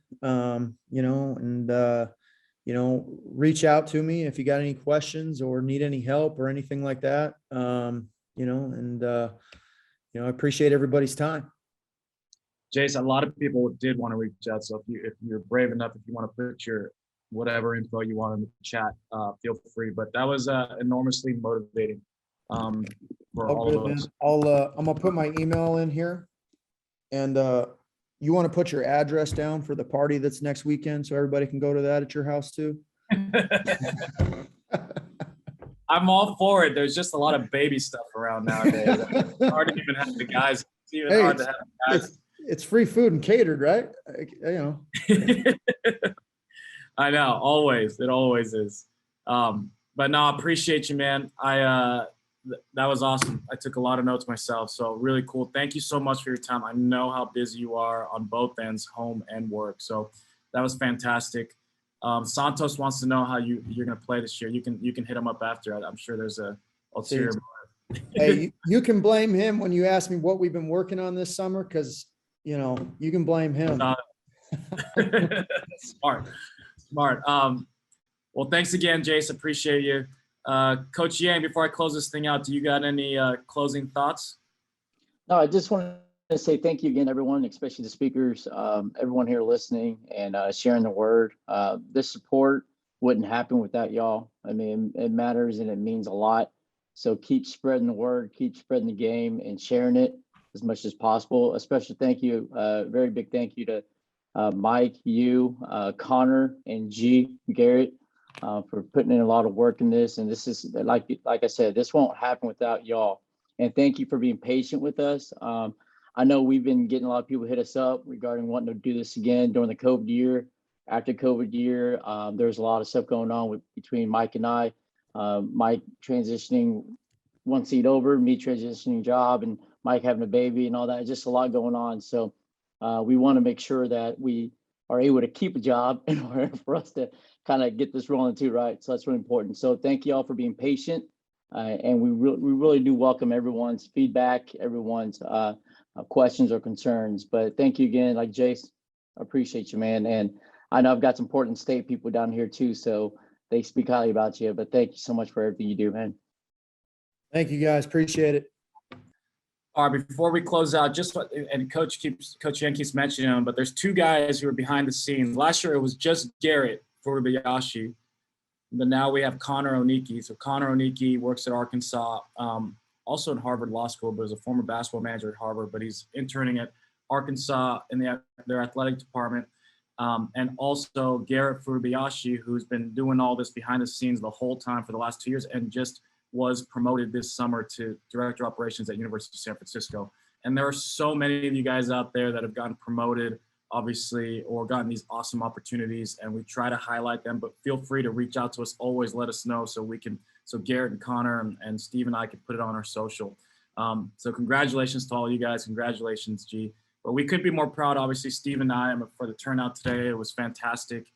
reach out to me if you got any questions or need any help or anything like that. I appreciate everybody's time. Jace, a lot of people did want to reach out. So if you're brave enough, if you want to put your whatever info you want in the chat, feel free. But that was enormously motivating for all of us. I'm gonna put my email in here. And you want to put your address down for the party that's next weekend so everybody can go to that at your house too? I'm all for it. There's just a lot of baby stuff around nowadays. It's hard to even have the guys. It's even Hey, hard to have the guys. It's free food and catered, right? You know. I know, always. It always is. But no, I appreciate you, man. That was awesome. I took a lot of notes myself, so really cool. Thank you so much for your time. I know how busy you are on both ends, home and work. So that was fantastic. Santos wants to know how you're going to play this year. You can hit him up after. I'm sure there's a ulterior motive. Hey, you can blame him when you ask me what we've been working on this summer, because you know you can blame him. Smart. Well, thanks again, Jace. Appreciate you. Coach Yang, before I close this thing out, do you got any closing thoughts? No, I just want to say thank you again, everyone, especially the speakers, everyone here listening and sharing the word. This support wouldn't happen without y'all. I mean, it matters and it means a lot. So keep spreading the word, keep spreading the game and sharing it as much as possible. A special thank you, very big thank you to Mike, you, Connor, and Garrett for putting in a lot of work in this. And this is, like I said, this won't happen without y'all. And thank you for being patient with us. I know we've been getting a lot of people hit us up regarding wanting to do this again during the COVID year. After COVID year, there's a lot of stuff going on between Mike and I. Mike transitioning one seat over, me transitioning job, and Mike having a baby and all that. Just a lot going on. So we want to make sure that we are able to keep a job in order for us to kind of get this rolling too, right? So that's really important. So thank you all for being patient. And we really do welcome everyone's feedback, everyone's questions or concerns. But thank you again, like Jace, I appreciate you, man. And I know I've got some Portland State people down here too, so they speak highly about you. But thank you so much for everything you do, man. Thank you, guys. Appreciate it. All right, before we close out, and Coach Yang keeps mentioning them, but there's two guys who are behind the scenes. Last year it was just Garrett Furubayashi, but now we have Connor Oniki. So Connor Oniki works at Arkansas, also in Harvard Law School, but is a former basketball manager at Harvard, but he's interning at Arkansas in their athletic department. And also Garrett Furubayashi, who's been doing all this behind the scenes the whole time for the last 2 years and just was promoted this summer to director of operations at University of San Francisco. And there are so many of you guys out there that have gotten promoted, obviously, or gotten these awesome opportunities, and we try to highlight them, but feel free to reach out to us. Always let us know so Garrett and Connor and Steve and I can put it on our social. So congratulations to all you guys. Congratulations, G. But we couldn't be more proud, obviously, Steve and I, for the turnout today. It was fantastic.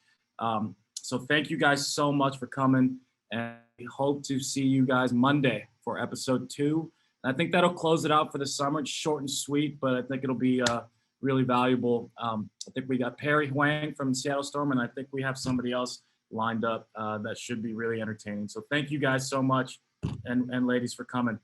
So thank you guys so much for coming. And we hope to see you guys Monday for episode 2. And I think that'll close it out for the summer. It's short and sweet, but I think it'll be really valuable. I think we got Perry Huang from Seattle Storm, and I think we have somebody else lined up that should be really entertaining. So thank you guys so much, and ladies, for coming.